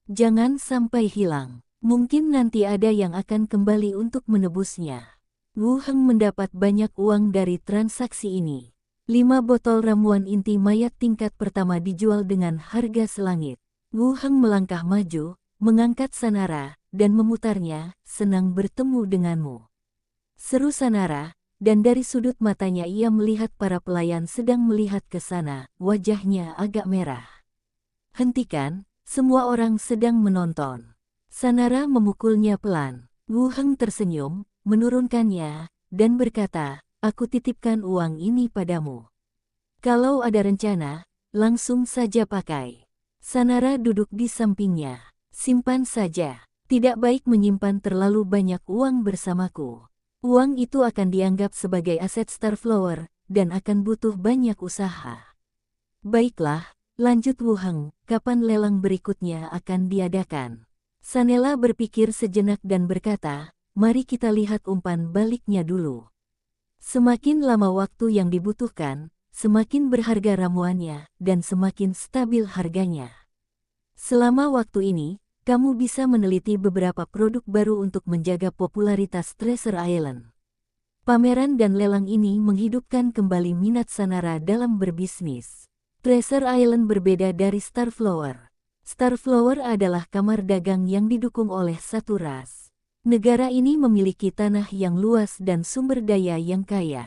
[SPEAKER 1] Jangan sampai hilang. Mungkin nanti ada yang akan kembali untuk menebusnya. Wu Heng mendapat banyak uang dari transaksi ini. 5 botol ramuan inti mayat tingkat pertama dijual dengan harga selangit. Wu Heng melangkah maju, mengangkat Sanara, dan memutarnya, senang bertemu denganmu. Seru Sanara. Dan dari sudut matanya ia melihat para pelayan sedang melihat ke sana, wajahnya agak merah. Hentikan, semua orang sedang menonton. Sanara memukulnya pelan. Wu Heng tersenyum, menurunkannya, dan berkata, aku titipkan uang ini padamu. Kalau ada rencana, langsung saja pakai. Sanara duduk di sampingnya. Simpan saja. Tidak baik menyimpan terlalu banyak uang bersamaku. Uang itu akan dianggap sebagai aset Starflower, dan akan butuh banyak usaha. Baiklah, lanjut Wu Heng, kapan lelang berikutnya akan diadakan? Sanela berpikir sejenak dan berkata, mari kita lihat umpan baliknya dulu. Semakin lama waktu yang dibutuhkan, semakin berharga ramuannya, dan semakin stabil harganya. Selama waktu ini, kamu bisa meneliti beberapa produk baru untuk menjaga popularitas Treasure Island. Pameran dan lelang ini menghidupkan kembali minat Sanara dalam berbisnis. Treasure Island berbeda dari Starflower. Starflower adalah kamar dagang yang didukung oleh satu ras. Negara ini memiliki tanah yang luas dan sumber daya yang kaya.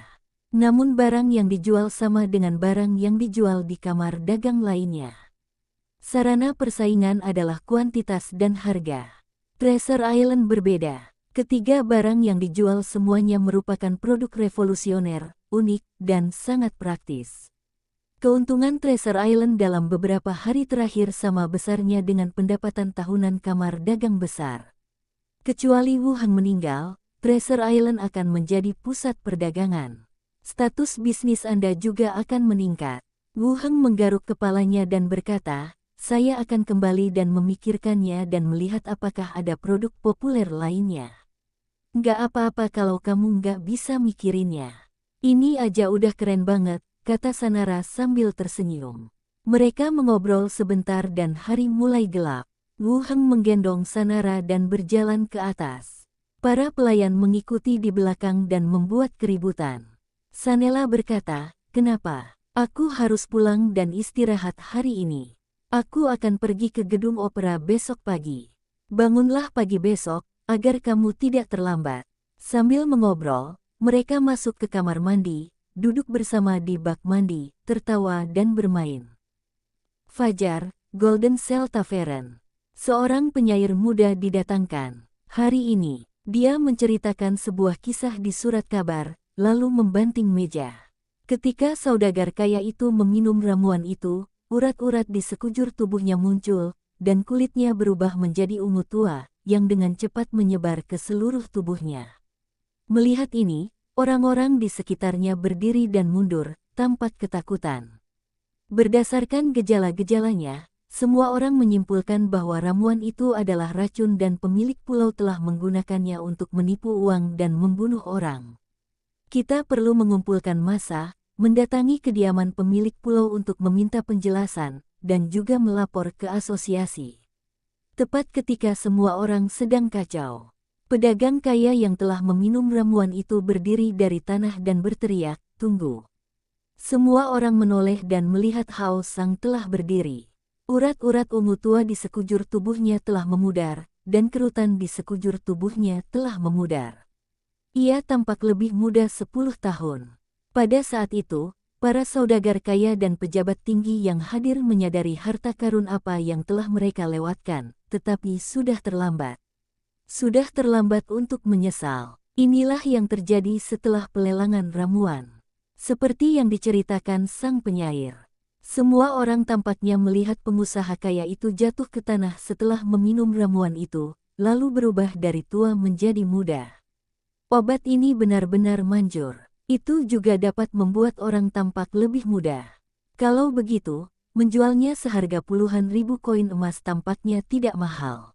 [SPEAKER 1] Namun barang yang dijual sama dengan barang yang dijual di kamar dagang lainnya. Sarana persaingan adalah kuantitas dan harga. Treasure Island berbeda. Ketiga barang yang dijual semuanya merupakan produk revolusioner, unik, dan sangat praktis. Keuntungan Treasure Island dalam beberapa hari terakhir sama besarnya dengan pendapatan tahunan kamar dagang besar. Kecuali Wu Heng meninggal, Treasure Island akan menjadi pusat perdagangan. Status bisnis Anda juga akan meningkat. Wu Heng menggaruk kepalanya dan berkata, saya akan kembali dan memikirkannya dan melihat apakah ada produk populer lainnya. Nggak apa-apa kalau kamu nggak bisa mikirinnya. Ini aja udah keren banget, kata Sanara sambil tersenyum. Mereka mengobrol sebentar dan hari mulai gelap. Wu Heng menggendong Sanara dan berjalan ke atas. Para pelayan mengikuti di belakang dan membuat keributan. Sanela berkata, kenapa? Aku harus pulang dan istirahat hari ini. Aku akan pergi ke gedung opera besok pagi. Bangunlah pagi besok, agar kamu tidak terlambat. Sambil mengobrol, mereka masuk ke kamar mandi, duduk bersama di bak mandi, tertawa dan bermain. Fajar, Golden Cell Tavern. Seorang penyair muda didatangkan. Hari ini, dia menceritakan sebuah kisah di surat kabar, lalu membanting meja. Ketika saudagar kaya itu meminum ramuan itu, urat-urat di sekujur tubuhnya muncul, dan kulitnya berubah menjadi ungu tua, yang dengan cepat menyebar ke seluruh tubuhnya. Melihat ini, orang-orang di sekitarnya berdiri dan mundur, tampak ketakutan. Berdasarkan gejala-gejalanya, semua orang menyimpulkan bahwa ramuan itu adalah racun dan pemilik pulau telah menggunakannya untuk menipu uang dan membunuh orang. Kita perlu mengumpulkan massa, mendatangi kediaman pemilik pulau untuk meminta penjelasan, dan juga melapor ke asosiasi. Tepat ketika semua orang sedang kacau, pedagang kaya yang telah meminum ramuan itu berdiri dari tanah dan berteriak, "Tunggu!" Semua orang menoleh dan melihat Hao Sang telah berdiri. Urat-urat ungu tua di sekujur tubuhnya telah memudar, dan kerutan di sekujur tubuhnya telah memudar. Ia tampak lebih muda 10 tahun. Pada saat itu, para saudagar kaya dan pejabat tinggi yang hadir menyadari harta karun apa yang telah mereka lewatkan, tetapi sudah terlambat. Sudah terlambat untuk menyesal. Inilah yang terjadi setelah pelelangan ramuan. Seperti yang diceritakan sang penyair. Semua orang tampaknya melihat pengusaha kaya itu jatuh ke tanah setelah meminum ramuan itu, lalu berubah dari tua menjadi muda. Obat ini benar-benar manjur. Itu juga dapat membuat orang tampak lebih muda. Kalau begitu, menjualnya seharga puluhan ribu koin emas tampaknya tidak mahal.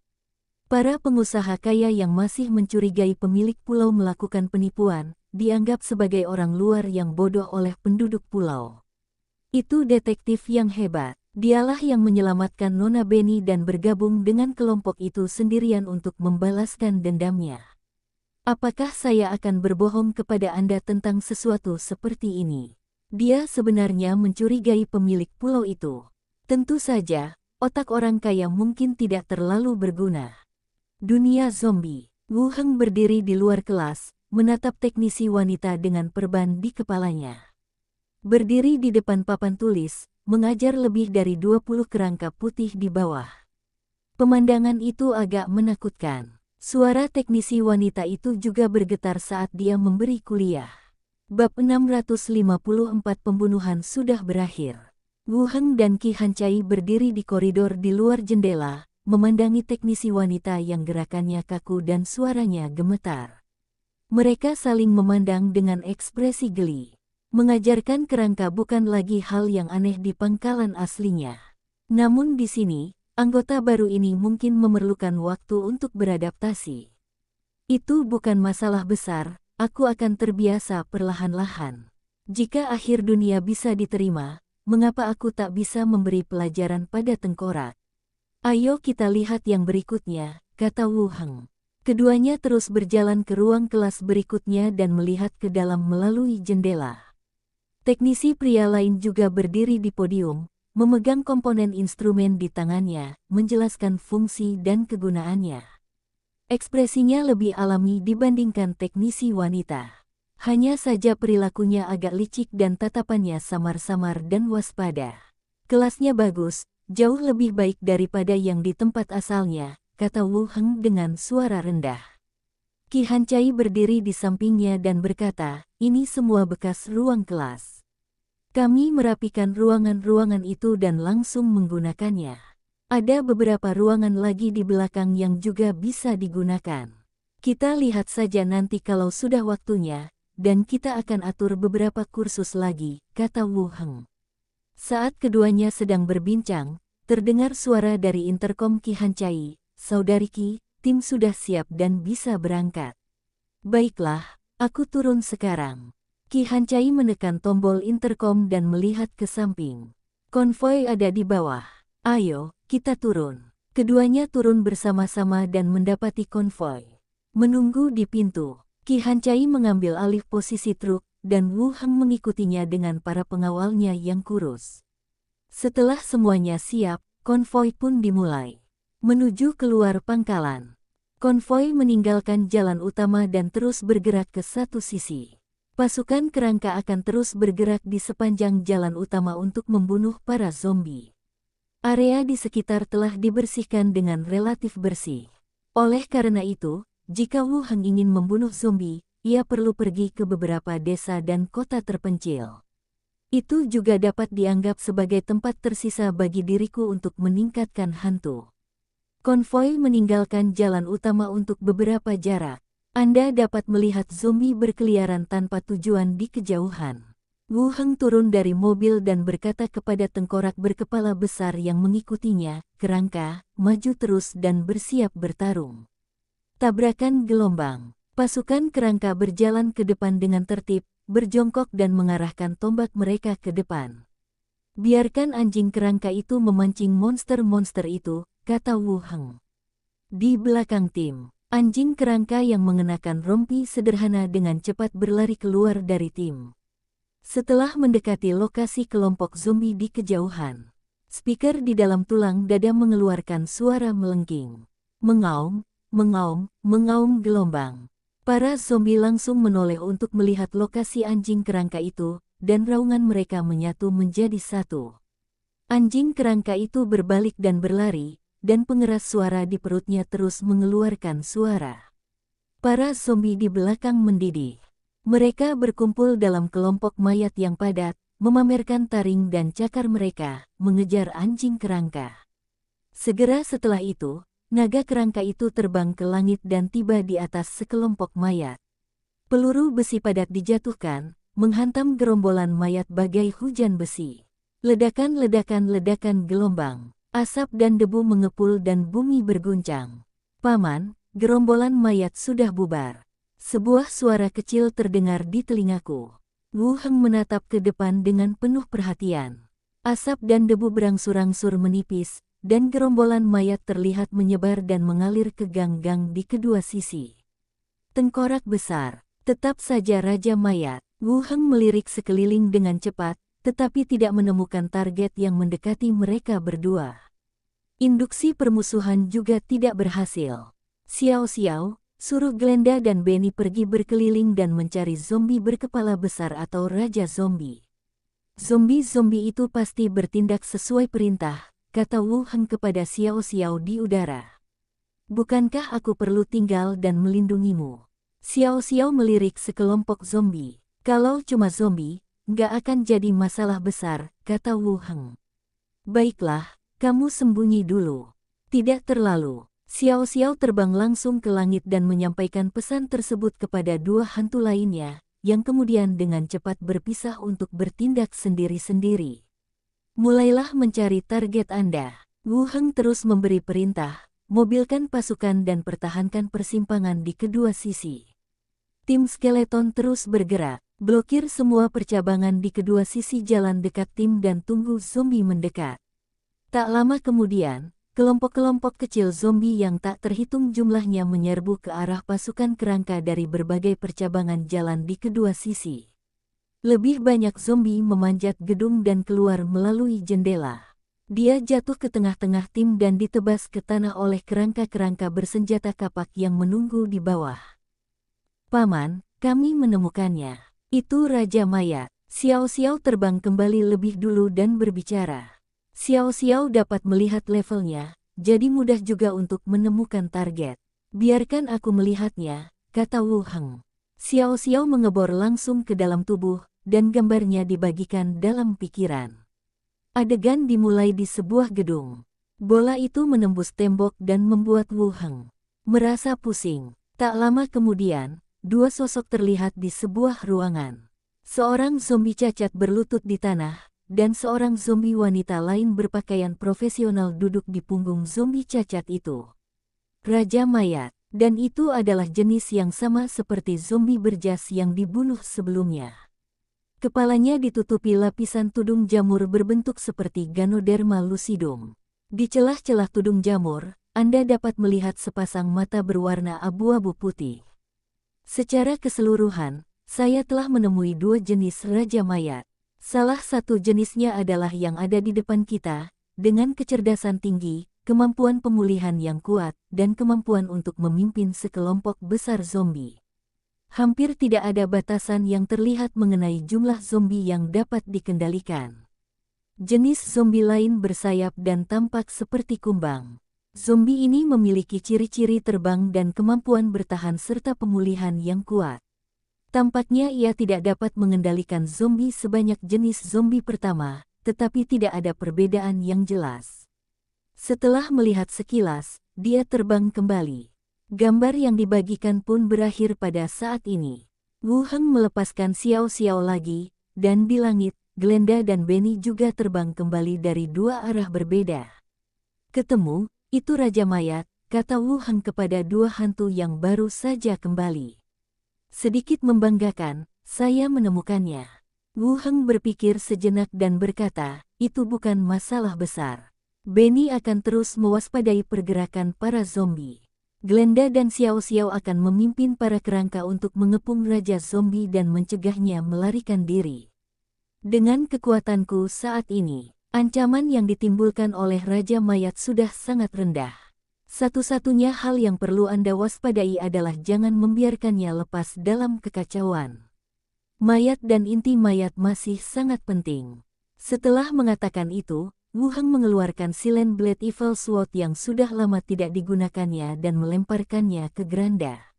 [SPEAKER 1] Para pengusaha kaya yang masih mencurigai pemilik pulau melakukan penipuan, dianggap sebagai orang luar yang bodoh oleh penduduk pulau. Itu detektif yang hebat. Dialah yang menyelamatkan Nona Beni dan bergabung dengan kelompok itu sendirian untuk membalaskan dendamnya. Apakah saya akan berbohong kepada Anda tentang sesuatu seperti ini? Dia sebenarnya mencurigai pemilik pulau itu. Tentu saja, otak orang kaya mungkin tidak terlalu berguna. Dunia zombie. Wu Heng berdiri di luar kelas, menatap teknisi wanita dengan perban di kepalanya. Berdiri di depan papan tulis, mengajar lebih dari 20 kerangka putih di bawah. Pemandangan itu agak menakutkan. Suara teknisi wanita itu juga bergetar saat dia memberi kuliah. Bab 654 pembunuhan sudah berakhir. Wu Heng dan Qi Hancai berdiri di koridor di luar jendela, memandangi teknisi wanita yang gerakannya kaku dan suaranya gemetar. Mereka saling memandang dengan ekspresi geli. Mengajarkan kerangka bukan lagi hal yang aneh di pangkalan aslinya. Namun di sini, anggota baru ini mungkin memerlukan waktu untuk beradaptasi. Itu bukan masalah besar, aku akan terbiasa perlahan-lahan. Jika akhir dunia bisa diterima, mengapa aku tak bisa memberi pelajaran pada tengkorak? Ayo kita lihat yang berikutnya, kata Wu Heng. Keduanya terus berjalan ke ruang kelas berikutnya dan melihat ke dalam melalui jendela. Teknisi pria lain juga berdiri di podium, memegang komponen instrumen di tangannya, menjelaskan fungsi dan kegunaannya. Ekspresinya lebih alami dibandingkan teknisi wanita. Hanya saja perilakunya agak licik dan tatapannya samar-samar dan waspada. Kelasnya bagus, jauh lebih baik daripada yang di tempat asalnya, kata Wu Heng dengan suara rendah. Qi Hancai berdiri di sampingnya dan berkata, ini semua bekas ruang kelas. Kami merapikan ruangan-ruangan itu dan langsung menggunakannya. Ada beberapa ruangan lagi di belakang yang juga bisa digunakan. Kita lihat saja nanti kalau sudah waktunya, dan kita akan atur beberapa kursus lagi, kata Wu Heng. Saat keduanya sedang berbincang, terdengar suara dari interkom Qi Hancai, Saudari Qi, tim sudah siap dan bisa berangkat. Baiklah, aku turun sekarang. Qi Hancai menekan tombol interkom dan melihat ke samping. Konvoi ada di bawah. Ayo, kita turun. Keduanya turun bersama-sama dan mendapati konvoi. Menunggu di pintu, Qi Hancai mengambil alih posisi truk, dan Wu Heng mengikutinya dengan para pengawalnya yang kurus. Setelah semuanya siap, konvoi pun dimulai. Menuju keluar pangkalan. Konvoi meninggalkan jalan utama dan terus bergerak ke satu sisi. Pasukan kerangka akan terus bergerak di sepanjang jalan utama untuk membunuh para zombie. Area di sekitar telah dibersihkan dengan relatif bersih. Oleh karena itu, jika Wu Heng ingin membunuh zombie, ia perlu pergi ke beberapa desa dan kota terpencil. Itu juga dapat dianggap sebagai tempat tersisa bagi diriku untuk meningkatkan hantu. Konvoi meninggalkan jalan utama untuk beberapa jarak. Anda dapat melihat zombie berkeliaran tanpa tujuan di kejauhan. Wu Heng turun dari mobil dan berkata kepada tengkorak berkepala besar yang mengikutinya, kerangka, maju terus dan bersiap bertarung. Tabrakan gelombang. Pasukan kerangka berjalan ke depan dengan tertib, berjongkok dan mengarahkan tombak mereka ke depan. Biarkan anjing kerangka itu memancing monster-monster itu, kata Wu Heng. Di belakang tim, anjing kerangka yang mengenakan rompi sederhana dengan cepat berlari keluar dari tim. Setelah mendekati lokasi kelompok zombie di kejauhan, speaker di dalam tulang dada mengeluarkan suara melengking. Mengaum, mengaum, mengaum gelombang. Para zombie langsung menoleh untuk melihat lokasi anjing kerangka itu, dan raungan mereka menyatu menjadi satu. Anjing kerangka itu berbalik dan berlari, dan pengeras suara di perutnya terus mengeluarkan suara. Para zombie di belakang mendidih. Mereka berkumpul dalam kelompok mayat yang padat, memamerkan taring dan cakar mereka, mengejar anjing kerangka. Segera setelah itu, naga kerangka itu terbang ke langit dan tiba di atas sekelompok mayat. Peluru besi padat dijatuhkan, menghantam gerombolan mayat bagai hujan besi. Ledakan-ledakan-ledakan gelombang. Asap dan debu mengepul dan bumi berguncang. Paman, gerombolan mayat sudah bubar. Sebuah suara kecil terdengar di telingaku. Wu Heng menatap ke depan dengan penuh perhatian. Asap dan debu berangsur-angsur menipis, dan gerombolan mayat terlihat menyebar dan mengalir ke gang-gang di kedua sisi. Tengkorak besar, tetap saja Raja Mayat. Wu Heng melirik sekeliling dengan cepat, tetapi tidak menemukan target yang mendekati mereka berdua. Induksi permusuhan juga tidak berhasil. Xiao-Xiao, suruh Glenda dan Benny pergi berkeliling dan mencari zombie berkepala besar atau Raja Zombie. Zombie-zombie itu pasti bertindak sesuai perintah, kata Wu Heng kepada Xiao-Xiao di udara. Bukankah aku perlu tinggal dan melindungimu? Xiao-Xiao melirik sekelompok zombie. Kalau cuma zombie, nggak akan jadi masalah besar, kata Wu Heng. Baiklah, kamu sembunyi dulu. Tidak terlalu. Xiao-Xiao terbang langsung ke langit dan menyampaikan pesan tersebut kepada dua hantu lainnya, yang kemudian dengan cepat berpisah untuk bertindak sendiri-sendiri. Mulailah mencari target Anda. Wu Heng terus memberi perintah, mobilkan pasukan dan pertahankan persimpangan di kedua sisi. Tim skeleton terus bergerak, blokir semua percabangan di kedua sisi jalan dekat tim dan tunggu zombie mendekat. Tak lama kemudian, Kelompok-kelompok kecil zombie yang tak terhitung jumlahnya menyerbu ke arah pasukan kerangka dari berbagai percabangan jalan di kedua sisi. Lebih banyak zombie memanjat gedung dan keluar melalui jendela. Dia jatuh ke tengah-tengah tim dan ditebas ke tanah oleh kerangka-kerangka bersenjata kapak yang menunggu di bawah. Paman, kami menemukannya. Itu Raja Mayat. Xiao Xiao terbang kembali lebih dulu dan berbicara. Xiao Xiao dapat melihat levelnya, jadi mudah juga untuk menemukan target. Biarkan aku melihatnya, kata Wu Heng. Xiao Xiao mengebor langsung ke dalam tubuh, dan gambarnya dibagikan dalam pikiran. Adegan dimulai di sebuah gedung. Bola itu menembus tembok dan membuat Wu Heng merasa pusing. Tak lama kemudian, dua sosok terlihat di sebuah ruangan. Seorang zombie cacat berlutut di tanah, dan seorang zombie wanita lain berpakaian profesional duduk di punggung zombie cacat itu. Raja Mayat, dan itu adalah jenis yang sama seperti zombie berjas yang dibunuh sebelumnya. Kepalanya ditutupi lapisan tudung jamur berbentuk seperti Ganoderma lucidum. Di celah-celah tudung jamur, Anda dapat melihat sepasang mata berwarna abu-abu putih. Secara keseluruhan, saya telah menemui dua jenis Raja Mayat. Salah satu jenisnya adalah yang ada di depan kita, dengan kecerdasan tinggi, kemampuan pemulihan yang kuat, dan kemampuan untuk memimpin sekelompok besar zombie. Hampir tidak ada batasan yang terlihat mengenai jumlah zombie yang dapat dikendalikan. Jenis zombie lain bersayap dan tampak seperti kumbang. Zombie ini memiliki ciri-ciri terbang dan kemampuan bertahan serta pemulihan yang kuat. Tampaknya ia tidak dapat mengendalikan zombie sebanyak jenis zombie pertama, tetapi tidak ada perbedaan yang jelas. Setelah melihat sekilas, dia terbang kembali. Gambar yang dibagikan pun berakhir pada saat ini. Wu Heng melepaskan Xiao Xiao lagi, dan di langit, Glenda dan Benny juga terbang kembali dari dua arah berbeda. Ketemu, itu Raja Mayat, kata Wu Heng kepada dua hantu yang baru saja kembali. Sedikit membanggakan, saya menemukannya. Wu Heng berpikir sejenak dan berkata, itu bukan masalah besar. Benny akan terus mewaspadai pergerakan para zombie. Glenda dan Xiao Xiao akan memimpin para kerangka untuk mengepung Raja Zombie dan mencegahnya melarikan diri. Dengan kekuatanku saat ini, ancaman yang ditimbulkan oleh Raja Mayat sudah sangat rendah. Satu-satunya hal yang perlu Anda waspadai adalah jangan membiarkannya lepas dalam kekacauan. Mayat dan inti mayat masih sangat penting. Setelah mengatakan itu, Wu Heng mengeluarkan Silent Blade Evil Sword yang sudah lama tidak digunakannya dan melemparkannya ke Granda.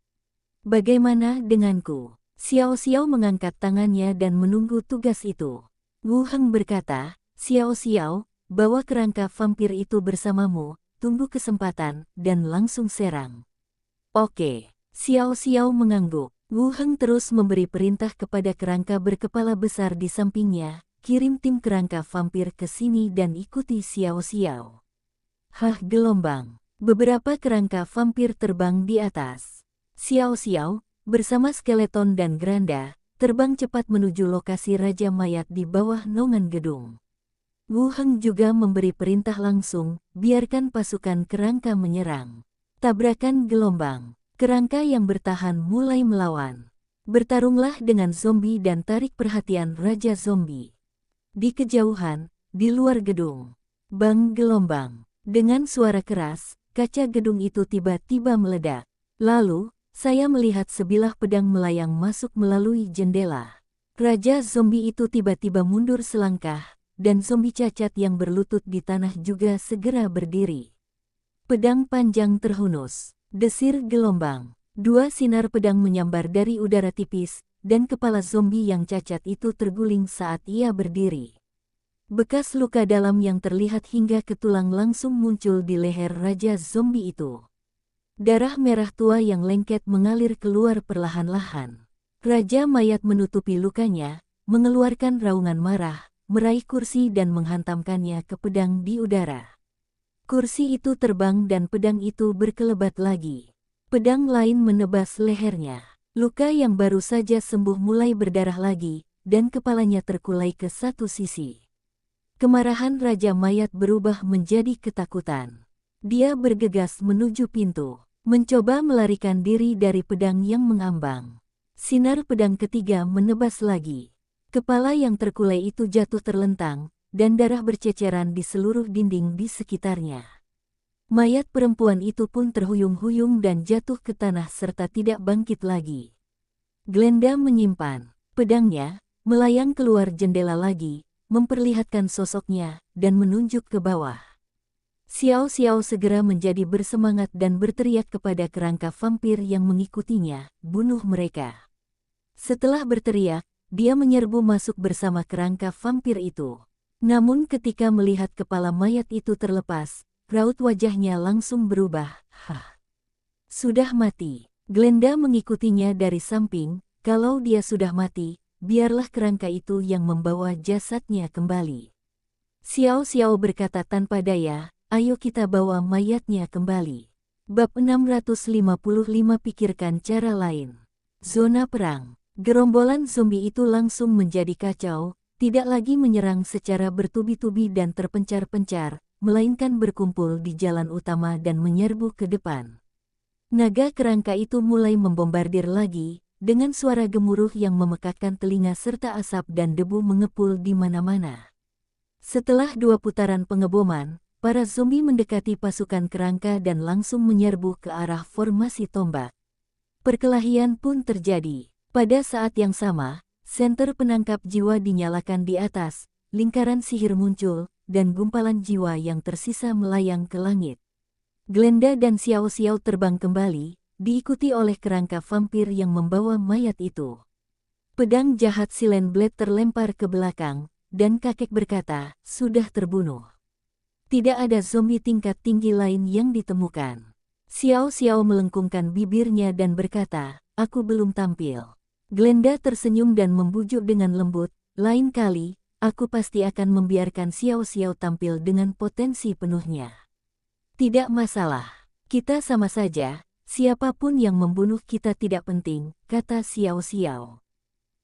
[SPEAKER 1] Bagaimana denganku? Xiao Xiao mengangkat tangannya dan menunggu tugas itu. Wu Heng berkata, Xiao Xiao, bawa kerangka vampir itu bersamamu. Tunggu kesempatan, dan langsung serang. Oke, Xiao Xiao mengangguk. Wu Heng terus memberi perintah kepada kerangka berkepala besar di sampingnya, kirim tim kerangka vampir ke sini dan ikuti Xiao Xiao. Hah, gelombang. Beberapa kerangka vampir terbang di atas. Xiao Xiao, bersama skeleton dan Granda, terbang cepat menuju lokasi Raja Mayat di bawah naungan gedung. Wu Heng juga memberi perintah langsung, biarkan pasukan kerangka menyerang. Tabrakan gelombang. Kerangka yang bertahan mulai melawan. Bertarunglah dengan zombie dan tarik perhatian Raja Zombie. Di kejauhan, di luar gedung. Bang gelombang. Dengan suara keras, kaca gedung itu tiba-tiba meledak. Lalu, saya melihat sebilah pedang melayang masuk melalui jendela. Raja Zombie itu tiba-tiba mundur selangkah, dan zombie cacat yang berlutut di tanah juga segera berdiri. Pedang panjang terhunus. Desir gelombang. Dua sinar pedang menyambar dari udara tipis, dan kepala zombie yang cacat itu terguling saat ia berdiri. Bekas luka dalam yang terlihat hingga ke tulang langsung muncul di leher Raja Zombie itu. Darah merah tua yang lengket mengalir keluar perlahan-lahan. Raja Mayat menutupi lukanya, mengeluarkan raungan marah, meraih kursi dan menghantamkannya ke pedang di udara. Kursi itu terbang dan pedang itu berkelebat lagi. Pedang lain menebas lehernya. Luka yang baru saja sembuh mulai berdarah lagi, dan kepalanya terkulai ke satu sisi. Kemarahan Raja Mayat berubah menjadi ketakutan. Dia bergegas menuju pintu, mencoba melarikan diri dari pedang yang mengambang. Sinar pedang ketiga menebas lagi. Kepala yang terkulai itu jatuh terlentang, dan darah berceceran di seluruh dinding di sekitarnya. Mayat perempuan itu pun terhuyung-huyung dan jatuh ke tanah serta tidak bangkit lagi. Glenda menyimpan pedangnya, melayang keluar jendela lagi, memperlihatkan sosoknya, dan menunjuk ke bawah. Xiao Xiao segera menjadi bersemangat dan berteriak kepada kerangka vampir yang mengikutinya, bunuh mereka. Setelah berteriak, dia menyerbu masuk bersama kerangka vampir itu. Namun ketika melihat kepala mayat itu terlepas, raut wajahnya langsung berubah. Hah! Sudah mati. Glenda mengikutinya dari samping, kalau dia sudah mati, biarlah kerangka itu yang membawa jasadnya kembali. Xiao Xiao berkata tanpa daya, ayo kita bawa mayatnya kembali. Bab 655 pikirkan cara lain. Zona perang. Gerombolan zombie itu langsung menjadi kacau, tidak lagi menyerang secara bertubi-tubi dan terpencar-pencar, melainkan berkumpul di jalan utama dan menyerbu ke depan. Naga kerangka itu mulai membombardir lagi, dengan suara gemuruh yang memekakkan telinga serta asap dan debu mengepul di mana-mana. Setelah 2 putaran pengeboman, para zombie mendekati pasukan kerangka dan langsung menyerbu ke arah formasi tombak. Perkelahian pun terjadi. Pada saat yang sama, senter penangkap jiwa dinyalakan di atas, lingkaran sihir muncul, dan gumpalan jiwa yang tersisa melayang ke langit. Glenda dan Xiao Xiao terbang kembali, diikuti oleh kerangka vampir yang membawa mayat itu. Pedang jahat Silent Blade terlempar ke belakang, dan kakek berkata, sudah terbunuh. Tidak ada zombie tingkat tinggi lain yang ditemukan. Xiao Xiao melengkungkan bibirnya dan berkata, aku belum tampil. Glenda tersenyum dan membujuk dengan lembut, lain kali, aku pasti akan membiarkan Xiao Xiao tampil dengan potensi penuhnya. Tidak masalah, kita sama saja, siapapun yang membunuh kita tidak penting, kata Xiao Xiao.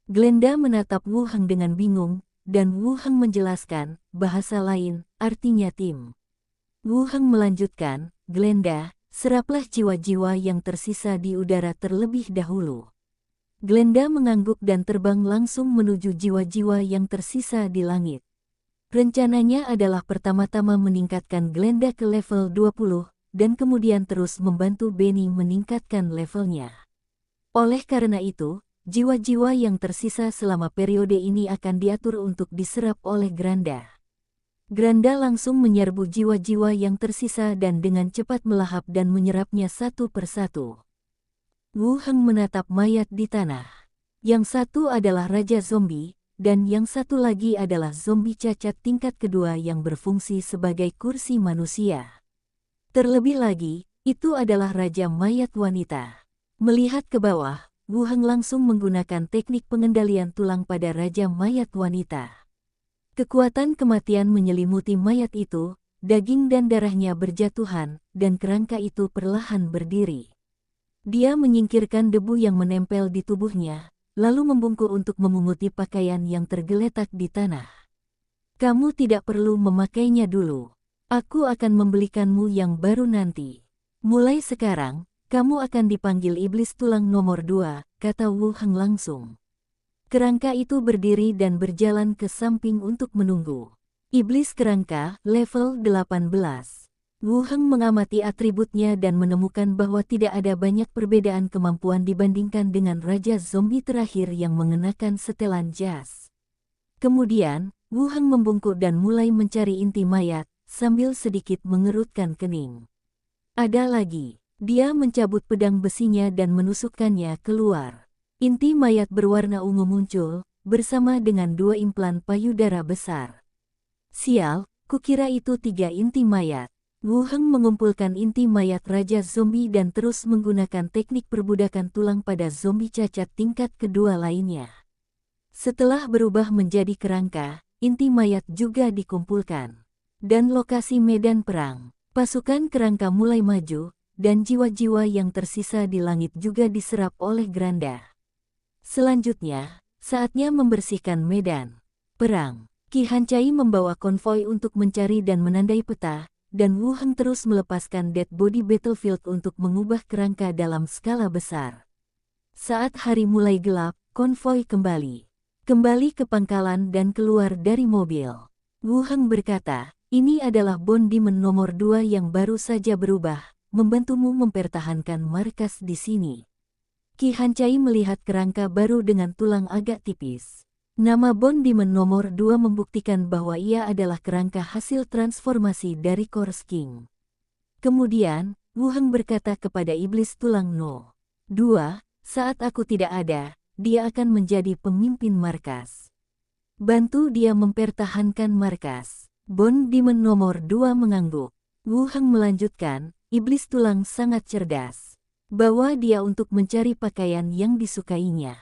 [SPEAKER 1] Glenda menatap Wu Heng dengan bingung, dan Wu Heng menjelaskan, bahasa lain, artinya tim. Wu Heng melanjutkan, Glenda, seraplah jiwa-jiwa yang tersisa di udara terlebih dahulu. Glenda mengangguk dan terbang langsung menuju jiwa-jiwa yang tersisa di langit. Rencananya adalah pertama-tama meningkatkan Glenda ke level 20, dan kemudian terus membantu Benny meningkatkan levelnya. Oleh karena itu, jiwa-jiwa yang tersisa selama periode ini akan diatur untuk diserap oleh Granda. Granda langsung menyerbu jiwa-jiwa yang tersisa dan dengan cepat melahap dan menyerapnya satu persatu. Wu Heng menatap mayat di tanah. Yang satu adalah Raja Zombie, dan yang satu lagi adalah zombie cacat tingkat kedua yang berfungsi sebagai kursi manusia. Terlebih lagi, itu adalah Raja Mayat Wanita. Melihat ke bawah, Wu Heng langsung menggunakan teknik pengendalian tulang pada Raja Mayat Wanita. Kekuatan kematian menyelimuti mayat itu, daging dan darahnya berjatuhan, dan kerangka itu perlahan berdiri. Dia menyingkirkan debu yang menempel di tubuhnya, lalu membungkuk untuk memunguti pakaian yang tergeletak di tanah. Kamu tidak perlu memakainya dulu. Aku akan membelikanmu yang baru nanti. Mulai sekarang, kamu akan dipanggil iblis tulang nomor 2, kata Wu Heng langsung. Kerangka itu berdiri dan berjalan ke samping untuk menunggu. Iblis kerangka, level 18. Wu Heng mengamati atributnya dan menemukan bahwa tidak ada banyak perbedaan kemampuan dibandingkan dengan Raja Zombie terakhir yang mengenakan setelan jas. Kemudian, Wu Heng membungkuk dan mulai mencari inti mayat, sambil sedikit mengerutkan kening. Ada lagi. Dia mencabut pedang besinya dan menusukkannya keluar. Inti mayat berwarna ungu muncul, bersama dengan 2 implan payudara besar. Sial, kukira itu 3 inti mayat. Wu Heng mengumpulkan inti mayat Raja Zombie dan terus menggunakan teknik perbudakan tulang pada zombie cacat tingkat kedua lainnya. Setelah berubah menjadi kerangka, inti mayat juga dikumpulkan. Dan lokasi medan perang, pasukan kerangka mulai maju, dan jiwa-jiwa yang tersisa di langit juga diserap oleh Granda. Selanjutnya, saatnya membersihkan medan perang. Ki Hancai membawa konvoi untuk mencari dan menandai peta, dan Wu Heng terus melepaskan Dead Body Battlefield untuk mengubah kerangka dalam skala besar. Saat hari mulai gelap, konvoi kembali ke pangkalan dan keluar dari mobil. Wu Heng berkata, "Ini adalah Bond Demon nomor 2 yang baru saja berubah, membantumu mempertahankan markas di sini." Qi Hancai melihat kerangka baru dengan tulang agak tipis. Nama Bond Demon nomor 2 membuktikan bahwa ia adalah kerangka hasil transformasi dari Kors King. Kemudian, Wu Heng berkata kepada iblis tulang No. 2, "Saat aku tidak ada, dia akan menjadi pemimpin markas. Bantu dia mempertahankan markas." Bond Demon nomor 2 mengangguk. Wu Heng melanjutkan, "Iblis tulang sangat cerdas. Bawa dia untuk mencari pakaian yang disukainya.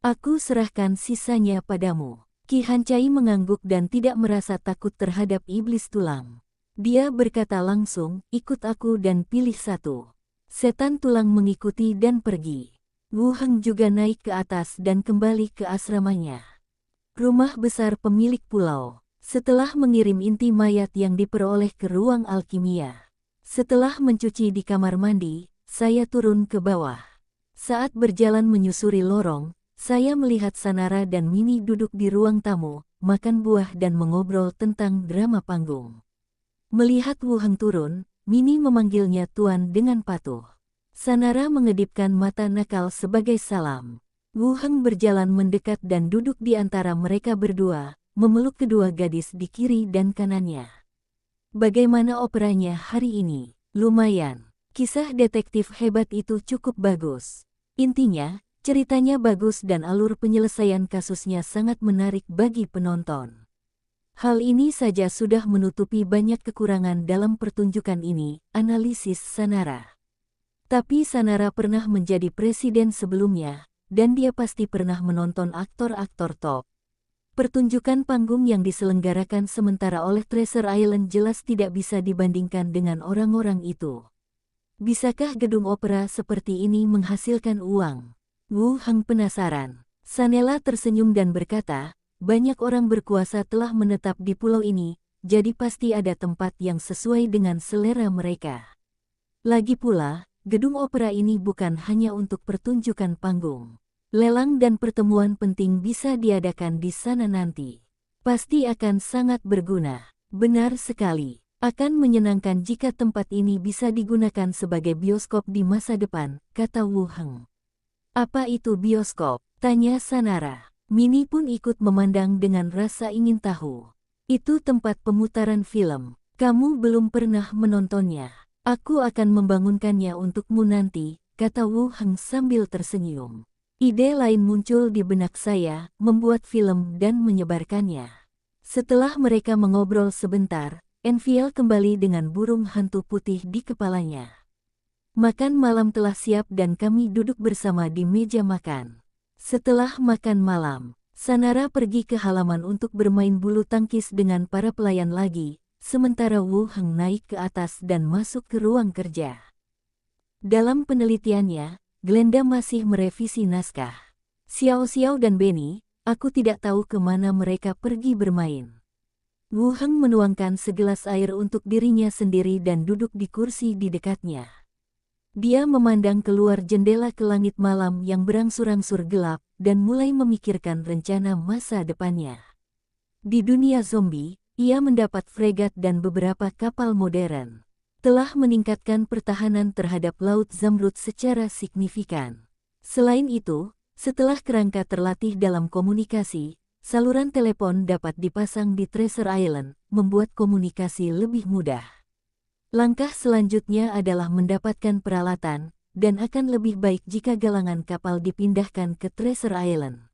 [SPEAKER 1] Aku serahkan sisanya padamu." Qi Hancai mengangguk dan tidak merasa takut terhadap iblis tulang. Dia berkata langsung, "Ikut aku dan pilih satu." Setan tulang mengikuti dan pergi. Wu Heng juga naik ke atas dan kembali ke asramanya. Rumah besar pemilik pulau. Setelah mengirim inti mayat yang diperoleh ke ruang alkimia. Setelah mencuci di kamar mandi, saya turun ke bawah. Saat berjalan menyusuri lorong, saya melihat Sanara dan Mini duduk di ruang tamu, makan buah dan mengobrol tentang drama panggung. Melihat Wu Heng turun, Mini memanggilnya Tuan dengan patuh. Sanara mengedipkan mata nakal sebagai salam. Wu Heng berjalan mendekat dan duduk di antara mereka berdua, memeluk kedua gadis di kiri dan kanannya. "Bagaimana operanya hari ini?" "Lumayan. Kisah detektif hebat itu cukup bagus. Intinya, ceritanya bagus dan alur penyelesaian kasusnya sangat menarik bagi penonton. Hal ini saja sudah menutupi banyak kekurangan dalam pertunjukan ini," analisis Sanara. "Tapi Sanara pernah menjadi presiden sebelumnya, dan dia pasti pernah menonton aktor-aktor top. Pertunjukan panggung yang diselenggarakan sementara oleh Treasure Island jelas tidak bisa dibandingkan dengan orang-orang itu. Bisakah gedung opera seperti ini menghasilkan uang?" Wu Heng penasaran. Sanela tersenyum dan berkata, "Banyak orang berkuasa telah menetap di pulau ini, jadi pasti ada tempat yang sesuai dengan selera mereka. Lagi pula, gedung opera ini bukan hanya untuk pertunjukan panggung. Lelang dan pertemuan penting bisa diadakan di sana nanti. Pasti akan sangat berguna." "Benar sekali. Akan menyenangkan jika tempat ini bisa digunakan sebagai bioskop di masa depan," kata Wu Heng. "Apa itu bioskop?" tanya Sanara. Mini pun ikut memandang dengan rasa ingin tahu. "Itu tempat pemutaran film. Kamu belum pernah menontonnya. Aku akan membangunkannya untukmu nanti," kata Wu Heng sambil tersenyum. Ide lain muncul di benak saya, membuat film dan menyebarkannya. Setelah mereka mengobrol sebentar, Enfiel kembali dengan burung hantu putih di kepalanya. Makan malam telah siap dan kami duduk bersama di meja makan. Setelah makan malam, Sanara pergi ke halaman untuk bermain bulu tangkis dengan para pelayan lagi, sementara Wu Heng naik ke atas dan masuk ke ruang kerja. Dalam penelitiannya, Glenda masih merevisi naskah. "Xiao Xiao dan Benny, aku tidak tahu kemana mereka pergi bermain." Wu Heng menuangkan segelas air untuk dirinya sendiri dan duduk di kursi di dekatnya. Dia memandang keluar jendela ke langit malam yang berangsur-angsur gelap dan mulai memikirkan rencana masa depannya. Di dunia zombie, ia mendapat fregat dan beberapa kapal modern. Telah meningkatkan pertahanan terhadap Laut Zamrud secara signifikan. Selain itu, setelah kerangka terlatih dalam komunikasi, saluran telepon dapat dipasang di Treasure Island, membuat komunikasi lebih mudah. Langkah selanjutnya adalah mendapatkan peralatan, dan akan lebih baik jika galangan kapal dipindahkan ke Treasure Island.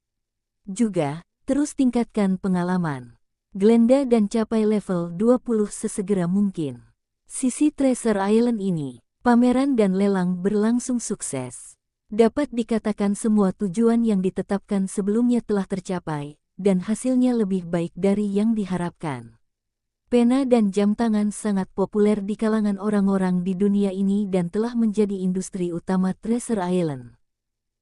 [SPEAKER 1] Juga, terus tingkatkan pengalaman Glenda dan capai level 20 sesegera mungkin. Sisi Treasure Island ini, pameran dan lelang berlangsung sukses. Dapat dikatakan semua tujuan yang ditetapkan sebelumnya telah tercapai, dan hasilnya lebih baik dari yang diharapkan. Pena dan jam tangan sangat populer di kalangan orang-orang di dunia ini dan telah menjadi industri utama Treasure Island.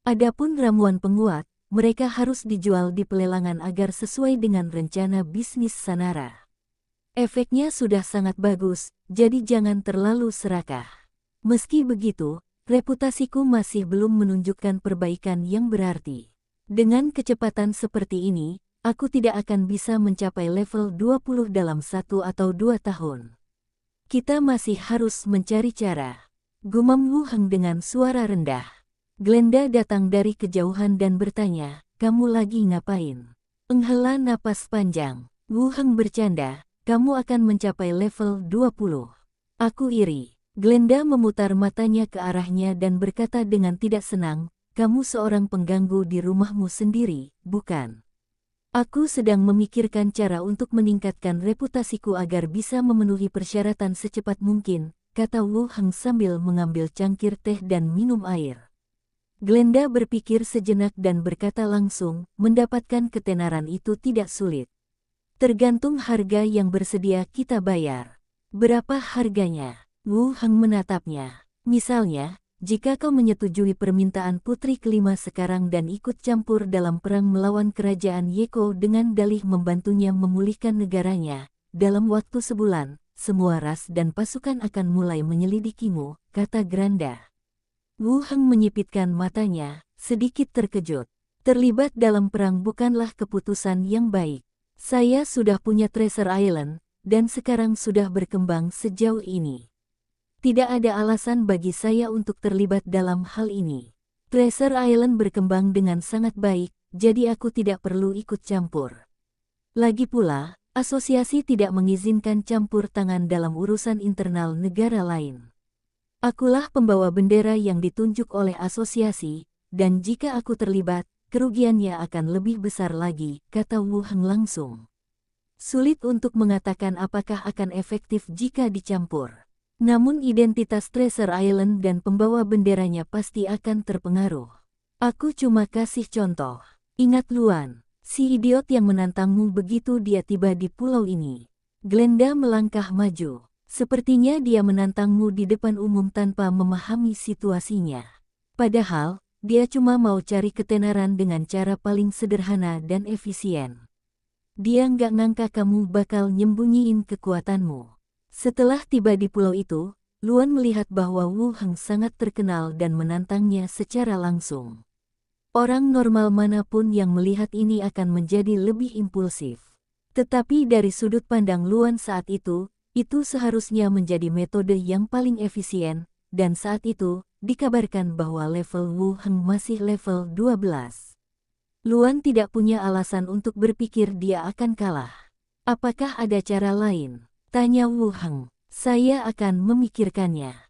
[SPEAKER 1] Adapun ramuan penguat, mereka harus dijual di pelelangan agar sesuai dengan rencana bisnis Sanara. Efeknya sudah sangat bagus, jadi jangan terlalu serakah. Meski begitu, reputasiku masih belum menunjukkan perbaikan yang berarti. Dengan kecepatan seperti ini, aku tidak akan bisa mencapai level 20 dalam 1 atau 2 tahun. Kita masih harus mencari cara. Gumam Wu Heng dengan suara rendah. Glenda datang dari kejauhan dan bertanya, kamu lagi ngapain? Menghela napas panjang, Wu Heng bercanda, kamu akan mencapai level 20. Aku iri. Glenda memutar matanya ke arahnya dan berkata dengan tidak senang, kamu seorang pengganggu di rumahmu sendiri, bukan? Aku sedang memikirkan cara untuk meningkatkan reputasiku agar bisa memenuhi persyaratan secepat mungkin, kata Wu Heng sambil mengambil cangkir teh dan minum air. Glenda berpikir sejenak dan berkata langsung, mendapatkan ketenaran itu tidak sulit. Tergantung harga yang bersedia kita bayar. Berapa harganya? Wu Heng menatapnya. Misalnya, jika kau menyetujui permintaan putri kelima sekarang dan ikut campur dalam perang melawan kerajaan Yeko dengan dalih membantunya memulihkan negaranya, dalam waktu sebulan, semua ras dan pasukan akan mulai menyelidikimu, kata Granda. Wu Heng menyipitkan matanya, sedikit terkejut. Terlibat dalam perang bukanlah keputusan yang baik. Saya sudah punya Treasure Island, dan sekarang sudah berkembang sejauh ini. Tidak ada alasan bagi saya untuk terlibat dalam hal ini. Treasure Island berkembang dengan sangat baik, jadi aku tidak perlu ikut campur. Lagi pula, asosiasi tidak mengizinkan campur tangan dalam urusan internal negara lain. Akulah pembawa bendera yang ditunjuk oleh asosiasi, dan jika aku terlibat, kerugiannya akan lebih besar lagi, kata Wu Heng langsung. Sulit untuk mengatakan apakah akan efektif jika dicampur. Namun identitas Treasure Island dan pembawa benderanya pasti akan terpengaruh. Aku cuma kasih contoh. Ingat Luan, si idiot yang menantangmu begitu dia tiba di pulau ini. Glenda melangkah maju. Sepertinya dia menantangmu di depan umum tanpa memahami situasinya. Padahal, dia cuma mau cari ketenaran dengan cara paling sederhana dan efisien. Dia nggak ngangka kamu bakal nyembunyiin kekuatanmu. Setelah tiba di pulau itu, Luan melihat bahwa Wu Heng sangat terkenal dan menantangnya secara langsung. Orang normal manapun yang melihat ini akan menjadi lebih impulsif. Tetapi dari sudut pandang Luan saat itu seharusnya menjadi metode yang paling efisien, dan saat itu, dikabarkan bahwa level Wu Heng masih level 12. Luan tidak punya alasan untuk berpikir dia akan kalah. Apakah ada cara lain? Tanya Wu Heng. Saya akan memikirkannya.